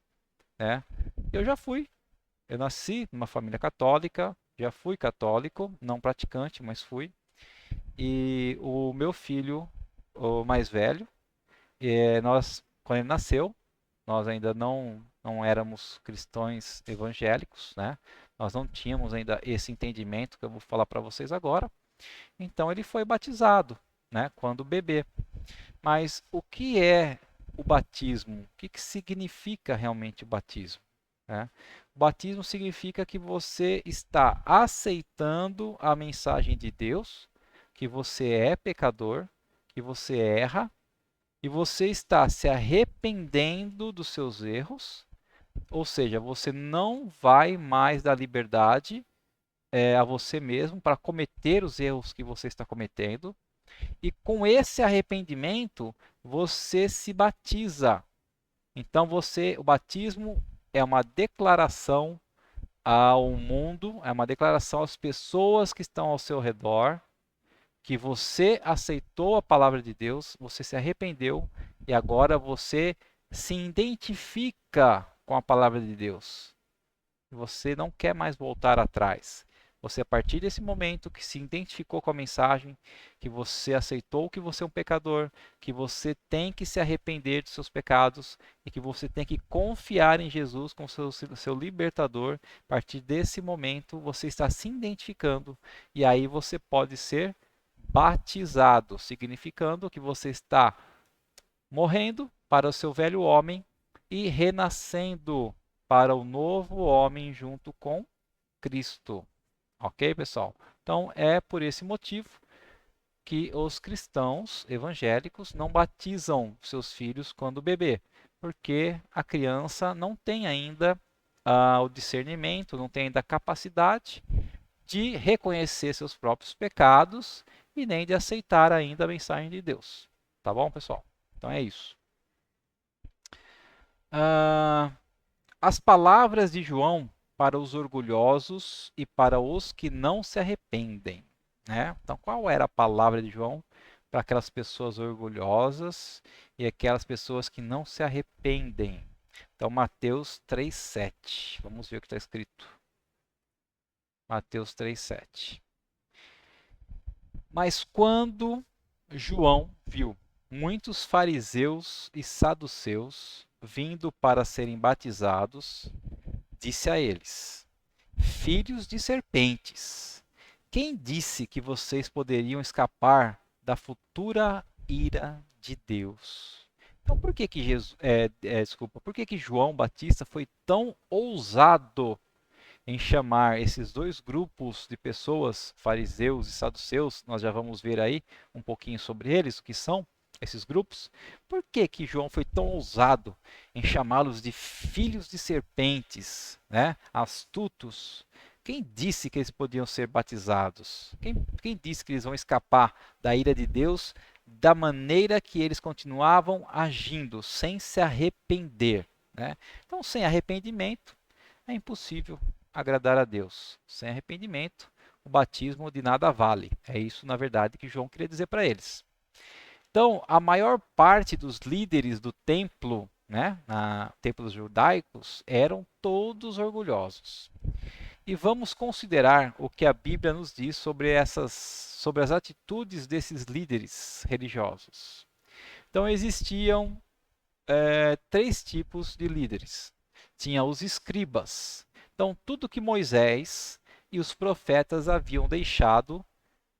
né? Eu nasci numa família católica, já fui católico, não praticante, mas fui. E o meu filho, o mais velho, quando ele nasceu, nós ainda não éramos cristãos evangélicos, né? Nós não tínhamos ainda esse entendimento que eu vou falar para vocês agora. Então ele foi batizado, né? Quando bebê. Mas o que é o batismo? O que que significa realmente o batismo, né? O batismo significa que você está aceitando a mensagem de Deus, que você é pecador, que você erra, e você está se arrependendo dos seus erros, ou seja, você não vai mais dar liberdade a você mesmo para cometer os erros que você está cometendo, e com esse arrependimento você se batiza. Então o batismo é uma declaração ao mundo, é uma declaração às pessoas que estão ao seu redor, que você aceitou a palavra de Deus, você se arrependeu e agora você se identifica com a palavra de Deus. Você não quer mais voltar atrás. Você, a partir desse momento que se identificou com a mensagem, que você aceitou que você é um pecador, que você tem que se arrepender dos seus pecados e que você tem que confiar em Jesus como seu libertador, a partir desse momento você está se identificando e aí você pode ser batizado, significando que você está morrendo para o seu velho homem e renascendo para o novo homem junto com Cristo. Ok, pessoal? Então é por esse motivo que os cristãos evangélicos não batizam seus filhos quando bebê, porque a criança não tem ainda o discernimento, não tem ainda a capacidade de reconhecer seus próprios pecados e nem de aceitar ainda a mensagem de Deus. Tá bom, pessoal? Então é isso. As palavras de João para os orgulhosos e para os que não se arrependem, né? Então, qual era a palavra de João para aquelas pessoas orgulhosas e aquelas pessoas que não se arrependem? Então, Mateus 3,7. Vamos ver o que está escrito. Mateus 3,7. Mas quando João viu muitos fariseus e saduceus vindo para serem batizados, disse a eles: Filhos de serpentes, quem disse que vocês poderiam escapar da futura ira de Deus? Então, por que que por que que João Batista foi tão ousado em chamar esses dois grupos de pessoas, fariseus e saduceus? Nós já vamos ver aí um pouquinho sobre eles, o que são esses grupos. Por que que João foi tão ousado em chamá-los de filhos de serpentes, né? Astutos? Quem disse que eles podiam ser batizados? Quem disse que eles vão escapar da ira de Deus da maneira que eles continuavam agindo, sem se arrepender, né? Então, sem arrependimento, é impossível agradar a Deus. Sem arrependimento, o batismo de nada vale. É isso, na verdade, que João queria dizer para eles. Então, a maior parte dos líderes do templo, né, templos judaicos, eram todos orgulhosos. E vamos considerar o que a Bíblia nos diz sobre as atitudes desses líderes religiosos. Então, existiam três tipos de líderes. Tinha os escribas. Então, tudo que Moisés e os profetas haviam deixado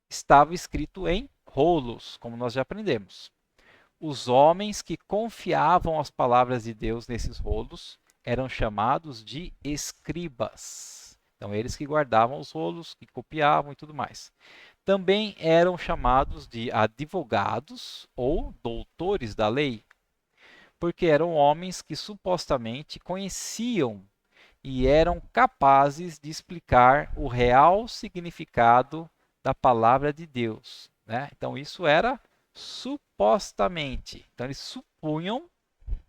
estava escrito em rolos, como nós já aprendemos. Os homens que confiavam as palavras de Deus nesses rolos eram chamados de escribas. Então, eles que guardavam os rolos, que copiavam e tudo mais. Também eram chamados de advogados ou doutores da lei, porque eram homens que supostamente conheciam e eram capazes de explicar o real significado da palavra de Deus, né? Então isso era supostamente. Então eles supunham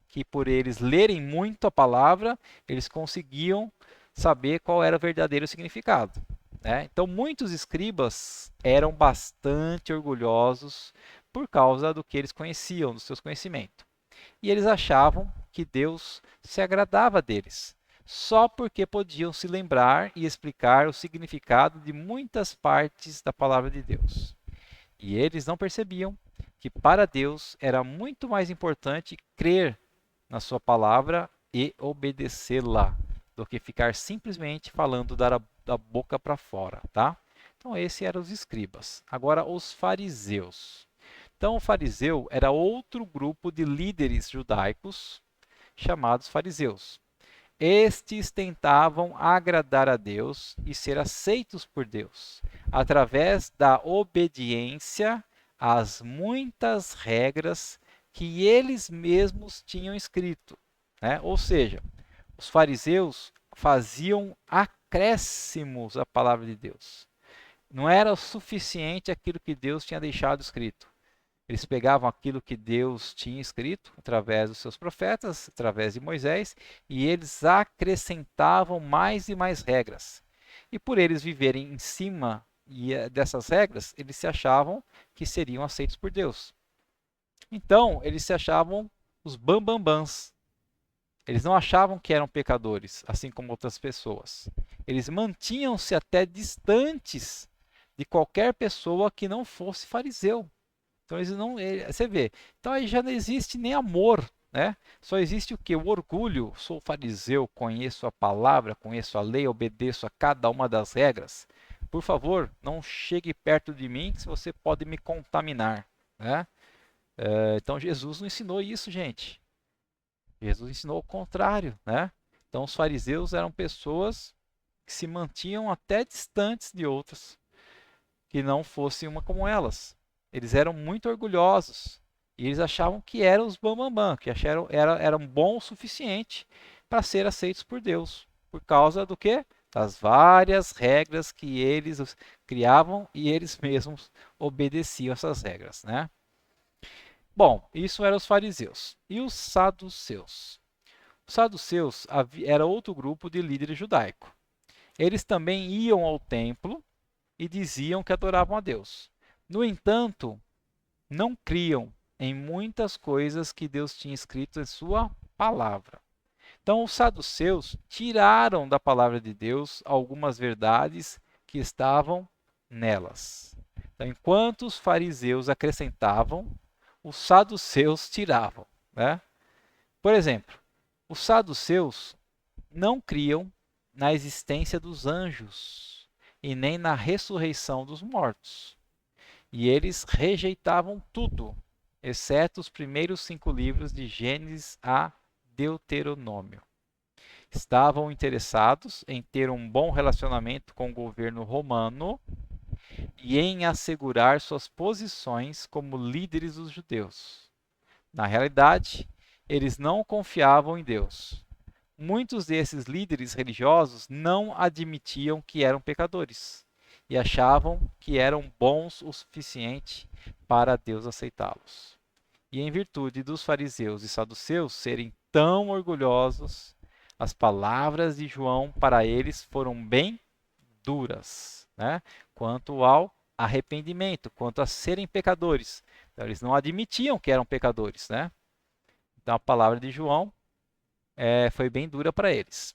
que por eles lerem muito a palavra, eles conseguiam saber qual era o verdadeiro significado, né? Então muitos escribas eram bastante orgulhosos por causa do que eles conheciam, dos seus conhecimentos. E eles achavam que Deus se agradava deles, só porque podiam se lembrar e explicar o significado de muitas partes da palavra de Deus. E eles não percebiam que para Deus era muito mais importante crer na sua palavra e obedecê-la do que ficar simplesmente falando da boca para fora, tá? Então, esses eram os escribas. Agora, os fariseus. Então, o fariseu era outro grupo de líderes judaicos chamados fariseus. Estes tentavam agradar a Deus e ser aceitos por Deus através da obediência às muitas regras que eles mesmos tinham escrito, né? Ou seja, os fariseus faziam acréscimos à palavra de Deus. Não era o suficiente aquilo que Deus tinha deixado escrito. Eles pegavam aquilo que Deus tinha escrito através dos seus profetas, através de Moisés, e eles acrescentavam mais e mais regras. E por eles viverem em cima dessas regras, eles se achavam que seriam aceitos por Deus. Então, eles se achavam os bambambãs. Eles não achavam que eram pecadores, assim como outras pessoas. Eles mantinham-se até distantes de qualquer pessoa que não fosse fariseu. Então eles não, você vê. Então aí já não existe nem amor, né? Só existe o que? O orgulho. Sou fariseu, conheço a palavra, conheço a lei, obedeço a cada uma das regras. Por favor, não chegue perto de mim, que você pode me contaminar, né? Então Jesus não ensinou isso, gente. Jesus ensinou o contrário, né? Então os fariseus eram pessoas que se mantinham até distantes de outras, que não fossem uma como elas. Eles eram muito orgulhosos e eles achavam que eram os bambambam, que eram bom o suficiente para ser aceitos por Deus, por causa do quê? Das várias regras que eles criavam e eles mesmos obedeciam essas regras, né? Bom, isso eram os fariseus. E os saduceus? Os saduceus era outro grupo de líderes judaicos. Eles também iam ao templo e diziam que adoravam a Deus. No entanto, não criam em muitas coisas que Deus tinha escrito em sua palavra. Então, os saduceus tiraram da palavra de Deus algumas verdades que estavam nelas. Então, enquanto os fariseus acrescentavam, os saduceus tiravam, né? Por exemplo, os saduceus não criam na existência dos anjos e nem na ressurreição dos mortos. E eles rejeitavam tudo, exceto os primeiros 5 livros de Gênesis a Deuteronômio. Estavam interessados em ter um bom relacionamento com o governo romano e em assegurar suas posições como líderes dos judeus. Na realidade, eles não confiavam em Deus. Muitos desses líderes religiosos não admitiam que eram pecadores e achavam que eram bons o suficiente para Deus aceitá-los. E em virtude dos fariseus e saduceus serem tão orgulhosos, as palavras de João para eles foram bem duras, né? Quanto ao arrependimento, quanto a serem pecadores. Então, eles não admitiam que eram pecadores, né? Então a palavra de João foi bem dura para eles.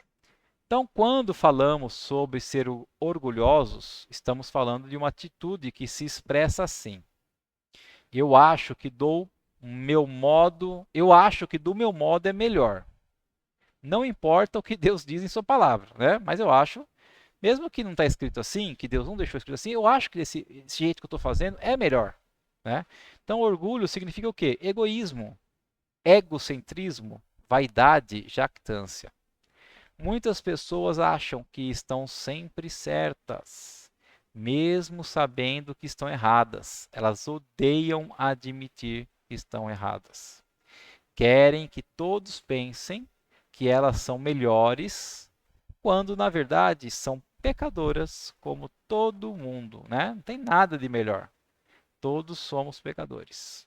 Então, quando falamos sobre ser orgulhosos, estamos falando de uma atitude que se expressa assim: eu acho que do meu modo é melhor. Não importa o que Deus diz em sua palavra, né? Mas eu acho, mesmo que não está escrito assim, que Deus não deixou escrito assim, eu acho que esse jeito que eu estou fazendo é melhor, né? Então, orgulho significa o quê? Egoísmo, egocentrismo, vaidade, jactância. Muitas pessoas acham que estão sempre certas, mesmo sabendo que estão erradas. Elas odeiam admitir que estão erradas. Querem que todos pensem que elas são melhores, quando na verdade são pecadoras como todo mundo, né? Não tem nada de melhor. Todos somos pecadores.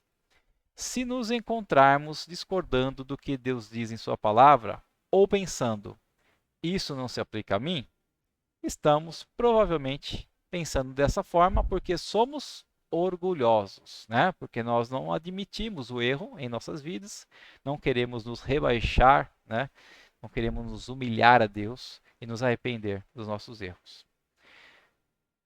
Se nos encontrarmos discordando do que Deus diz em sua palavra, ou pensando, isso não se aplica a mim, estamos provavelmente pensando dessa forma porque somos orgulhosos, né? Porque nós não admitimos o erro em nossas vidas, não queremos nos rebaixar, né? Não queremos nos humilhar a Deus e nos arrepender dos nossos erros.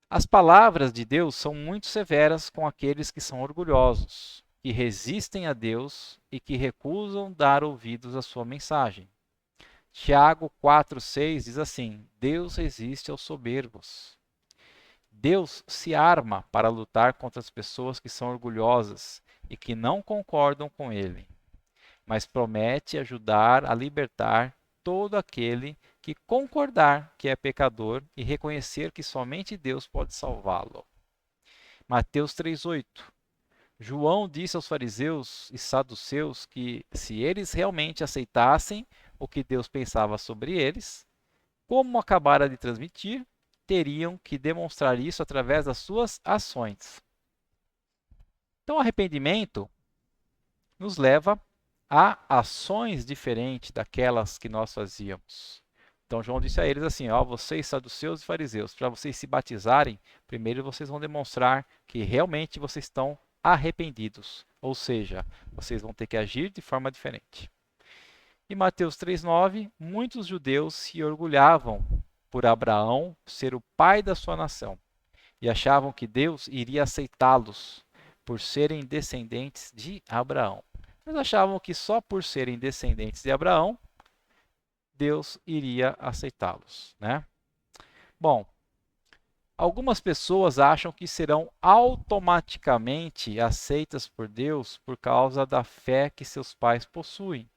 As palavras de Deus são muito severas com aqueles que são orgulhosos, que resistem a Deus e que recusam dar ouvidos à sua mensagem. Tiago 4,6 diz assim: Deus resiste aos soberbos. Deus se arma para lutar contra as pessoas que são orgulhosas e que não concordam com ele, mas promete ajudar a libertar todo aquele que concordar que é pecador e reconhecer que somente Deus pode salvá-lo. Mateus 3,8. João disse aos fariseus e saduceus que, se eles realmente aceitassem o que Deus pensava sobre eles, como acabara de transmitir, teriam que demonstrar isso através das suas ações. Então, o arrependimento nos leva a ações diferentes daquelas que nós fazíamos. Então, João disse a eles assim: ó, vocês saduceus e fariseus, para vocês se batizarem, primeiro vocês vão demonstrar que realmente vocês estão arrependidos. Ou seja, vocês vão ter que agir de forma diferente. Em Mateus 3,9, muitos judeus se orgulhavam por Abraão ser o pai da sua nação e achavam que Deus iria aceitá-los por serem descendentes de Abraão. Eles achavam que só por serem descendentes de Abraão, Deus iria aceitá-los, né? Bom, algumas pessoas acham que serão automaticamente aceitas por Deus por causa da fé que seus pais possuem.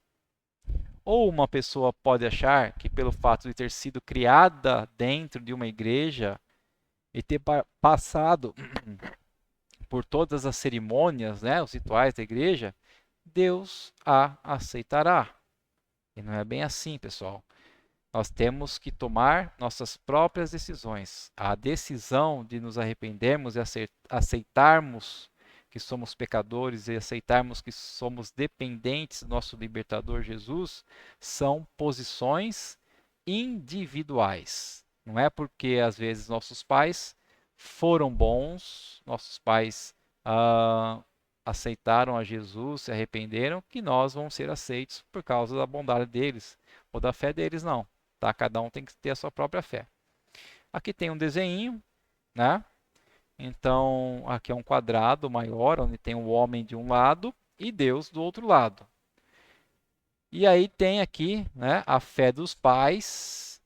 Ou uma pessoa pode achar que pelo fato de ter sido criada dentro de uma igreja e ter passado por todas as cerimônias, né, os rituais da igreja, Deus a aceitará. E não é bem assim, pessoal. Nós temos que tomar nossas próprias decisões. A decisão de nos arrependermos e aceitarmos que somos pecadores e aceitarmos que somos dependentes do nosso libertador Jesus são posições individuais. Não é porque às vezes nossos pais foram bons, nossos pais aceitaram a Jesus, se arrependeram, que nós vamos ser aceitos por causa da bondade deles ou da fé deles, não. Tá? Cada um tem que ter a sua própria fé. Aqui tem um desenho, né? Então, aqui é um quadrado maior, onde tem o homem de um lado e Deus do outro lado. E aí tem aqui, né, a fé dos pais,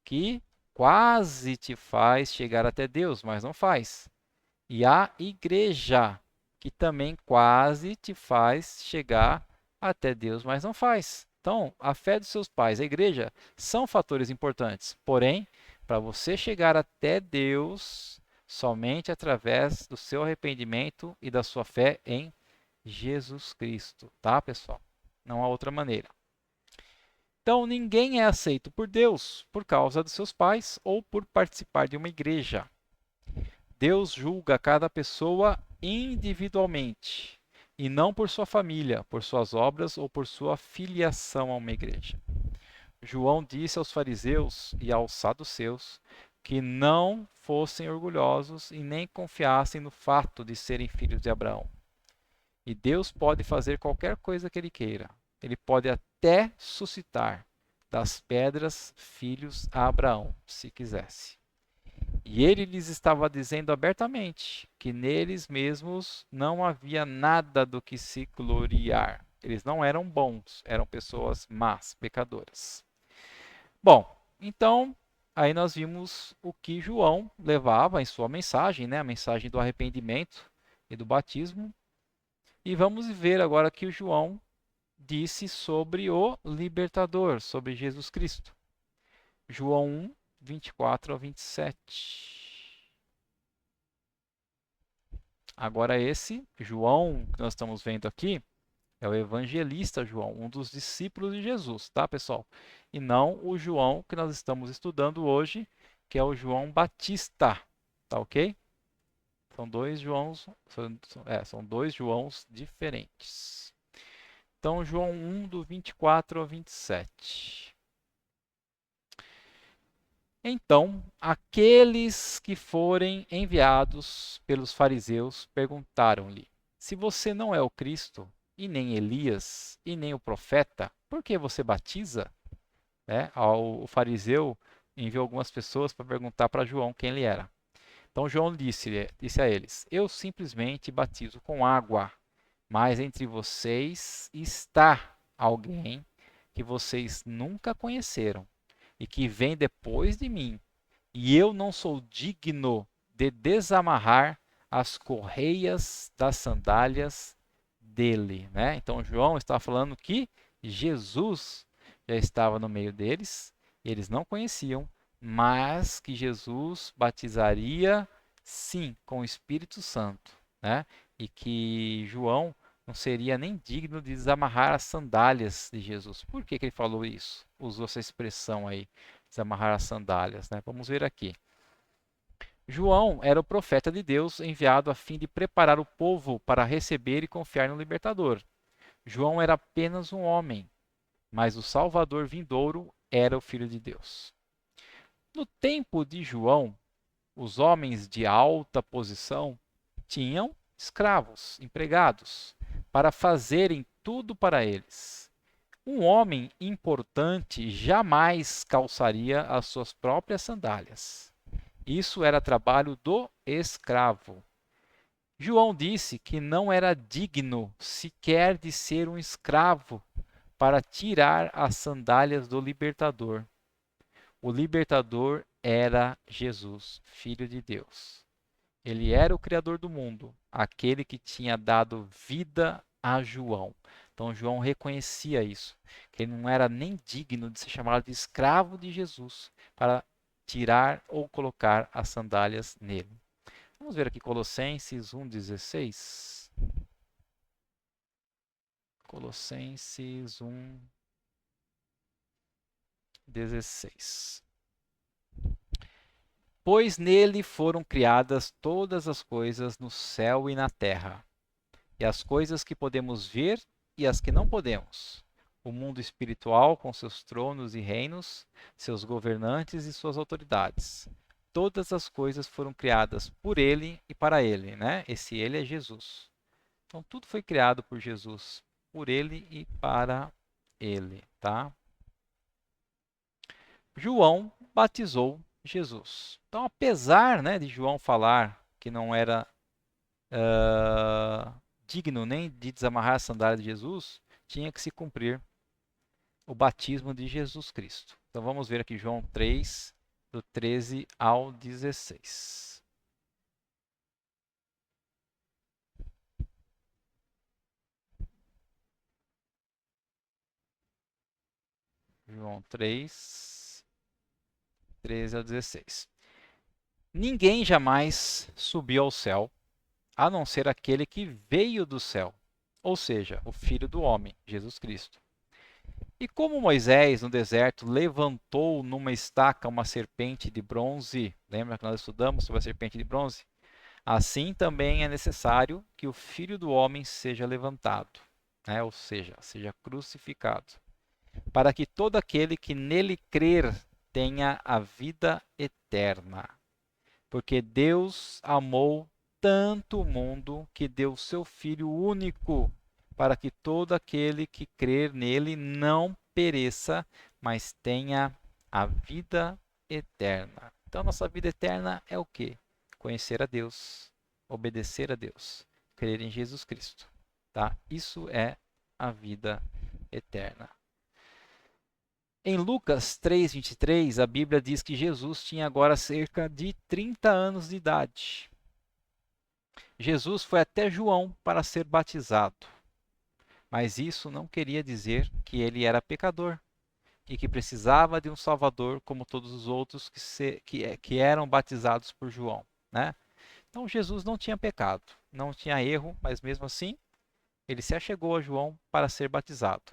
que quase te faz chegar até Deus, mas não faz. E a igreja, que também quase te faz chegar até Deus, mas não faz. Então, a fé dos seus pais, a igreja, são fatores importantes. Porém, para você chegar até Deus, somente através do seu arrependimento e da sua fé em Jesus Cristo, tá, pessoal? Não há outra maneira. Então, ninguém é aceito por Deus por causa dos seus pais ou por participar de uma igreja. Deus julga cada pessoa individualmente e não por sua família, por suas obras ou por sua filiação a uma igreja. João disse aos fariseus e aos saduceus que não fossem orgulhosos e nem confiassem no fato de serem filhos de Abraão. E Deus pode fazer qualquer coisa que Ele queira. Ele pode até suscitar das pedras filhos a Abraão, se quisesse. E ele lhes estava dizendo abertamente que neles mesmos não havia nada do que se gloriar. Eles não eram bons, eram pessoas más, pecadoras. Bom, então aí nós vimos o que João levava em sua mensagem, né? A mensagem do arrependimento e do batismo. E vamos ver agora o que o João disse sobre o libertador, sobre Jesus Cristo. João 1, 24 ao 27. Agora esse João que nós estamos vendo aqui é o evangelista João, um dos discípulos de Jesus, tá, pessoal? E não o João que nós estamos estudando hoje, que é o João Batista, tá ok? São dois Joãos, são dois Joãos diferentes. Então, João 1, do 24 ao 27. Então, aqueles que forem enviados pelos fariseus perguntaram-lhe: Se você não é o Cristo, e nem Elias, e nem o profeta, por que você batiza? O fariseu enviou algumas pessoas para perguntar para João quem ele era. Então João disse a eles: Eu simplesmente batizo com água, mas entre vocês está alguém que vocês nunca conheceram e que vem depois de mim, e eu não sou digno de desamarrar as correias das sandálias dele, né? Então João está falando que Jesus já estava no meio deles, eles não conheciam, mas que Jesus batizaria sim com o Espírito Santo, né? E que João não seria nem digno de desamarrar as sandálias de Jesus. Por que ele falou isso? Usou essa expressão aí, desamarrar as sandálias, né? Vamos ver aqui. João era o profeta de Deus enviado a fim de preparar o povo para receber e confiar no libertador. João era apenas um homem, mas o Salvador vindouro era o Filho de Deus. No tempo de João, os homens de alta posição tinham escravos, empregados, para fazerem tudo para eles. Um homem importante jamais calçaria as suas próprias sandálias. Isso era trabalho do escravo. João disse que não era digno sequer de ser um escravo para tirar as sandálias do libertador. O libertador era Jesus, Filho de Deus. Ele era o Criador do mundo, aquele que tinha dado vida a João. Então João reconhecia isso, que ele não era nem digno de ser chamado de escravo de Jesus para tirar ou colocar as sandálias nele. Vamos ver aqui Colossenses 1,16. Colossenses 1,16. Pois nele foram criadas todas as coisas no céu e na terra, e as coisas que podemos ver e as que não podemos. O mundo espiritual com seus tronos e reinos, seus governantes e suas autoridades. Todas as coisas foram criadas por ele e para ele, né? Esse ele é Jesus. Então tudo foi criado por Jesus, por ele e para ele, tá? João batizou Jesus. Então, apesar, né, de João falar que que não era digno nem de desamarrar a sandália de Jesus, tinha que se cumprir o batismo de Jesus Cristo. Então vamos ver aqui João 3, do 13 ao 16. João 3, 13 ao 16. Ninguém jamais subiu ao céu, a não ser aquele que veio do céu, ou seja, o Filho do homem, Jesus Cristo. E como Moisés, no deserto, levantou numa estaca uma serpente de bronze, lembra que nós estudamos sobre a serpente de bronze? Assim também é necessário que o Filho do homem seja levantado, né? Ou seja crucificado, para que todo aquele que nele crer tenha a vida eterna. Porque Deus amou tanto o mundo que deu seu Filho único, para que todo aquele que crer nele não pereça, mas tenha a vida eterna. Então, nossa vida eterna é o quê? Conhecer a Deus, obedecer a Deus, crer em Jesus Cristo. Tá? Isso é a vida eterna. Em Lucas 3:23, a Bíblia diz que Jesus tinha agora cerca de 30 anos de idade. Jesus foi até João para ser batizado, mas isso não queria dizer que ele era pecador e que precisava de um Salvador como todos os outros que eram batizados por João, né? Então Jesus não tinha pecado, não tinha erro, mas mesmo assim ele se achegou a João para ser batizado.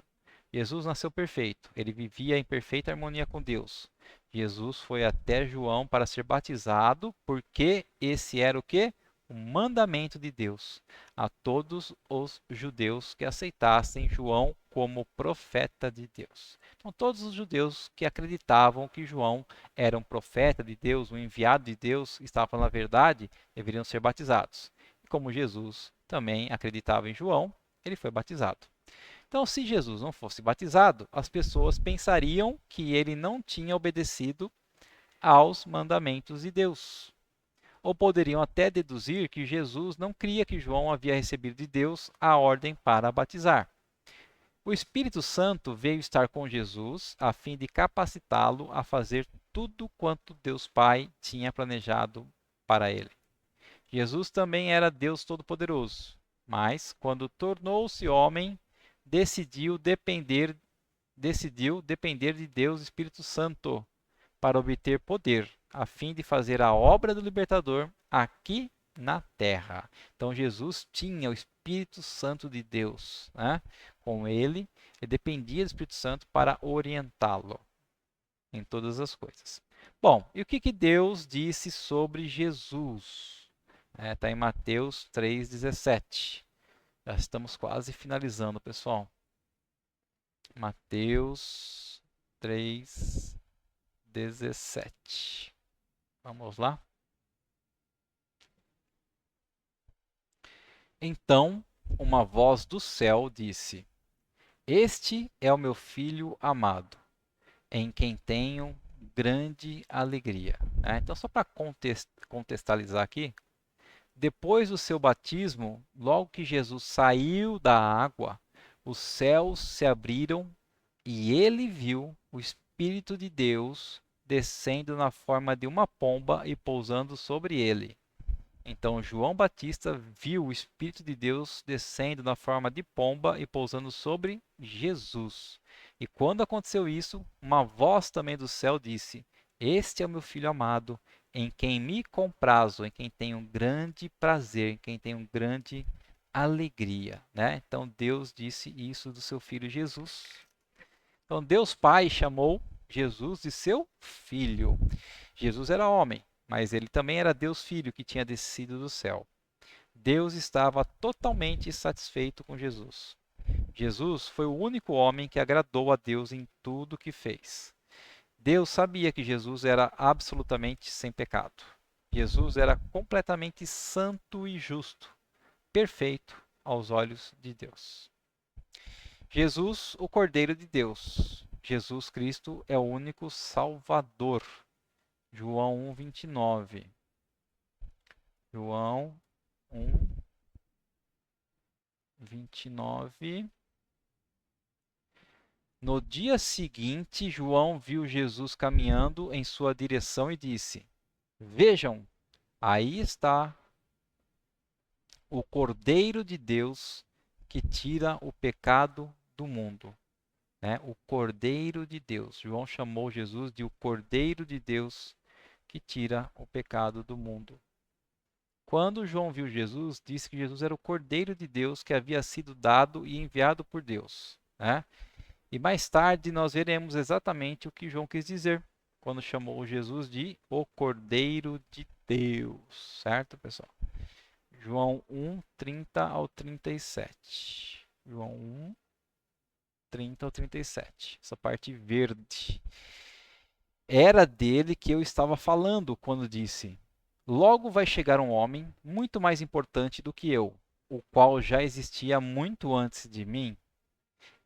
Jesus nasceu perfeito, ele vivia em perfeita harmonia com Deus. Jesus foi até João para ser batizado, porque esse era o quê? O mandamento de Deus a todos os judeus que aceitassem João como profeta de Deus. Então, todos os judeus que acreditavam que João era um profeta de Deus, um enviado de Deus, estava falando a verdade, deveriam ser batizados. E como Jesus também acreditava em João, ele foi batizado. Então, se Jesus não fosse batizado, as pessoas pensariam que ele não tinha obedecido aos mandamentos de Deus. Ou poderiam até deduzir que Jesus não cria que João havia recebido de Deus a ordem para batizar. O Espírito Santo veio estar com Jesus a fim de capacitá-lo a fazer tudo quanto Deus Pai tinha planejado para ele. Jesus também era Deus Todo-Poderoso, mas quando tornou-se homem, decidiu depender de Deus Espírito Santo para obter poder, a fim de fazer a obra do libertador aqui na terra. Então Jesus tinha o Espírito Santo de Deus, né? Com ele dependia do Espírito Santo para orientá-lo em todas as coisas. Bom, e o que Deus disse sobre Jesus? Está em Mateus 3,17. Já estamos quase finalizando, pessoal. Mateus 3:17. Vamos lá? Então, uma voz do céu disse: Este é o meu filho amado, em quem tenho grande alegria. Então, só para contextualizar aqui, depois do seu batismo, logo que Jesus saiu da água, os céus se abriram e ele viu o Espírito de Deus descendo na forma de uma pomba e pousando sobre ele. Então João Batista viu o Espírito de Deus descendo na forma de pomba e pousando sobre Jesus. E quando aconteceu isso, uma voz também do céu disse: Este é o meu filho amado, em quem me comprazo, em quem tenho grande prazer, em quem tenho grande alegria. Né? Então Deus disse isso do seu filho Jesus. Então Deus Pai chamou Jesus de seu filho. Jesus era homem, mas ele também era Deus Filho que tinha descido do céu. Deus estava totalmente satisfeito com Jesus. Jesus foi o único homem que agradou a Deus em tudo que fez. Deus sabia que Jesus era absolutamente sem pecado. Jesus era completamente santo e justo, perfeito aos olhos de Deus. Jesus, o Cordeiro de Deus. Jesus Cristo é o único Salvador. João 1:29. João 1, 29. No dia seguinte, João viu Jesus caminhando em sua direção e disse: Vejam, aí está o Cordeiro de Deus que tira o pecado do mundo. Né? O Cordeiro de Deus. João chamou Jesus de o Cordeiro de Deus que tira o pecado do mundo. Quando João viu Jesus, disse que Jesus era o Cordeiro de Deus que havia sido dado e enviado por Deus. Né? E mais tarde nós veremos exatamente o que João quis dizer quando chamou Jesus de o Cordeiro de Deus. Certo, pessoal? João 1, 30 ao 37. João 1, 30 ao 37. Essa parte verde. Era dele que eu estava falando quando disse: Logo vai chegar um homem muito mais importante do que eu, o qual já existia muito antes de mim.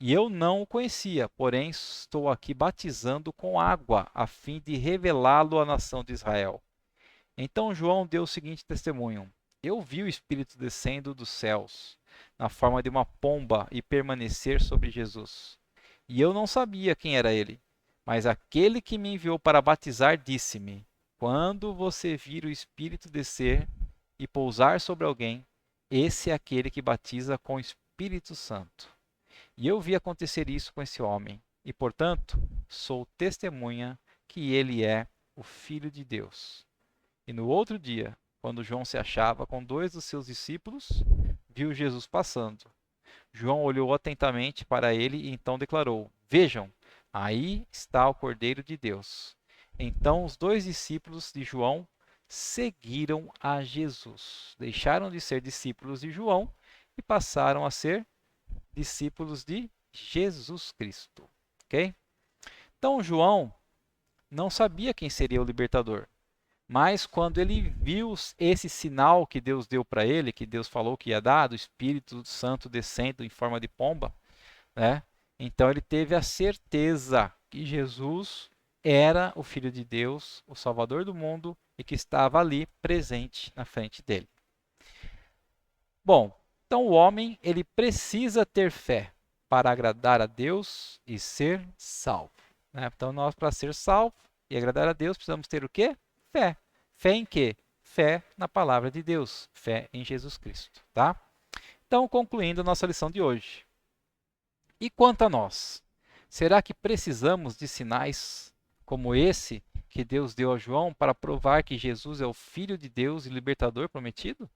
E eu não o conhecia, porém estou aqui batizando com água, a fim de revelá-lo à nação de Israel. Então João deu o seguinte testemunho: Eu vi o Espírito descendo dos céus, na forma de uma pomba, e permanecer sobre Jesus. E eu não sabia quem era ele, mas aquele que me enviou para batizar disse-me: Quando você vir o Espírito descer e pousar sobre alguém, esse é aquele que batiza com o Espírito Santo. E eu vi acontecer isso com esse homem, e portanto sou testemunha que ele é o Filho de Deus. E no outro dia, quando João se achava com 2 dos seus discípulos, viu Jesus passando. João olhou atentamente para ele e então declarou: Vejam, aí está o Cordeiro de Deus. Então os 2 discípulos de João seguiram a Jesus. Deixaram de ser discípulos de João e passaram a ser discípulos de Jesus Cristo. Ok? Então João não sabia quem seria o libertador. Mas quando ele viu esse sinal que Deus deu para ele, que Deus falou que ia dar, do Espírito Santo descendo em forma de pomba, né? Então ele teve a certeza que Jesus era o Filho de Deus, o Salvador do mundo, e que estava ali presente na frente dele. Bom, então o homem ele precisa ter fé para agradar a Deus e ser salvo. Né? Então nós, para ser salvo e agradar a Deus, precisamos ter o quê? Fé. Fé em quê? Fé na palavra de Deus. Fé em Jesus Cristo. Tá? Então, concluindo a nossa lição de hoje. E quanto a nós? Será que precisamos de sinais como esse que Deus deu a João para provar que Jesus é o Filho de Deus e libertador prometido?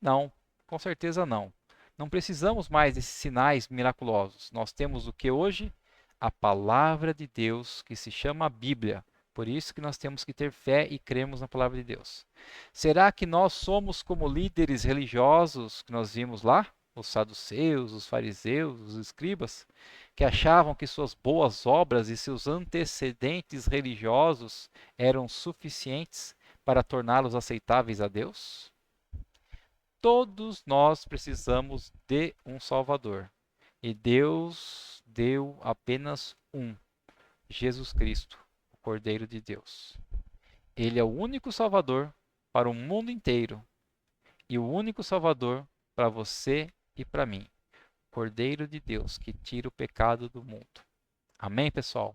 Não, com certeza não. Não precisamos mais desses sinais miraculosos. Nós temos o que hoje? A palavra de Deus, que se chama Bíblia. Por isso que nós temos que ter fé e cremos na palavra de Deus. Será que nós somos como líderes religiosos que nós vimos lá? Os saduceus, os fariseus, os escribas, que achavam que suas boas obras e seus antecedentes religiosos eram suficientes para torná-los aceitáveis a Deus? Todos nós precisamos de um Salvador. E Deus deu apenas um, Jesus Cristo, o Cordeiro de Deus. Ele é o único Salvador para o mundo inteiro e o único Salvador para você e para mim. Cordeiro de Deus que tira o pecado do mundo. Amém, pessoal?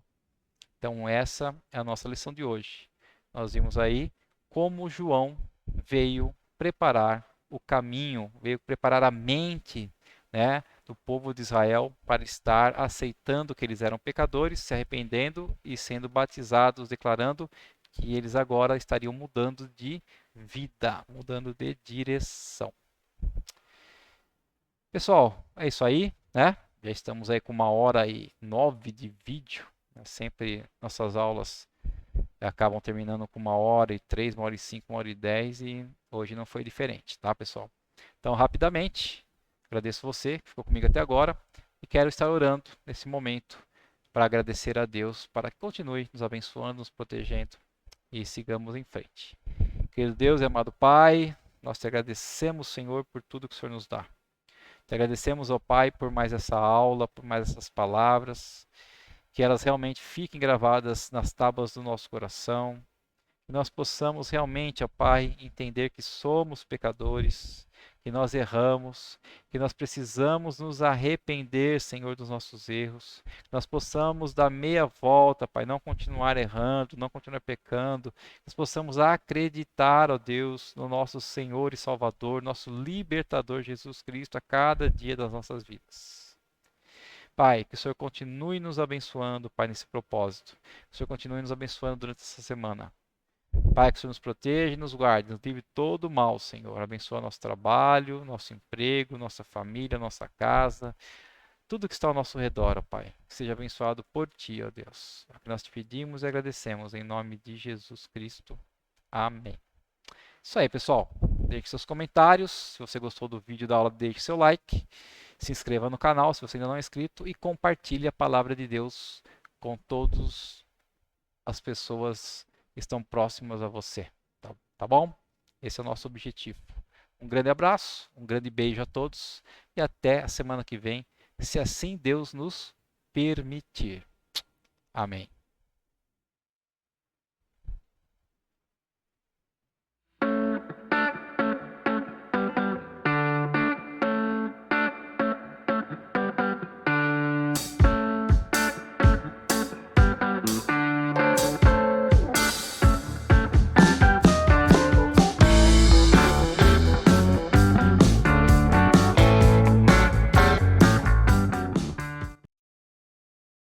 Então essa é a nossa lição de hoje. Nós vimos aí como João veio preparar o caminho, veio preparar a mente, né, do povo de Israel para estar aceitando que eles eram pecadores, se arrependendo e sendo batizados, declarando que eles agora estariam mudando de vida, mudando de direção. Pessoal, é isso aí, né? Já estamos aí com 1h09 de vídeo. Sempre nossas aulas acabam terminando com 1h03, 1h05, 1h10 e hoje não foi diferente, tá, pessoal? Então, rapidamente, agradeço você que ficou comigo até agora e quero estar orando nesse momento para agradecer a Deus para que continue nos abençoando, nos protegendo e sigamos em frente. Querido Deus e amado Pai, nós te agradecemos, Senhor, por tudo que o Senhor nos dá. Te agradecemos, ó Pai, por mais essa aula, por mais essas palavras, que elas realmente fiquem gravadas nas tábuas do nosso coração, Que nós possamos realmente, ó Pai, entender que somos pecadores, que nós erramos, que nós precisamos nos arrepender, Senhor, dos nossos erros, que nós possamos dar meia volta, Pai, não continuar errando, não continuar pecando, que nós possamos acreditar, ó Deus, no nosso Senhor e Salvador, nosso libertador Jesus Cristo a cada dia das nossas vidas. Pai, que o Senhor continue nos abençoando, Pai, nesse propósito. Que o Senhor continue nos abençoando durante essa semana. Pai, que o Senhor nos proteja e nos guarde, nos livre de todo o mal, Senhor. Abençoa nosso trabalho, nosso emprego, nossa família, nossa casa, tudo que está ao nosso redor, ó Pai. Que seja abençoado por Ti, ó Deus. É o que nós te pedimos e agradecemos, em nome de Jesus Cristo. Amém. Isso aí, pessoal. Deixe seus comentários. Se você gostou do vídeo da aula, deixe seu like. Se inscreva no canal se você ainda não é inscrito e compartilhe a palavra de Deus com todas as pessoas que estão próximas a você. Tá bom? Esse é o nosso objetivo. Um grande abraço, um grande beijo a todos e até a semana que vem, se assim Deus nos permitir. Amém.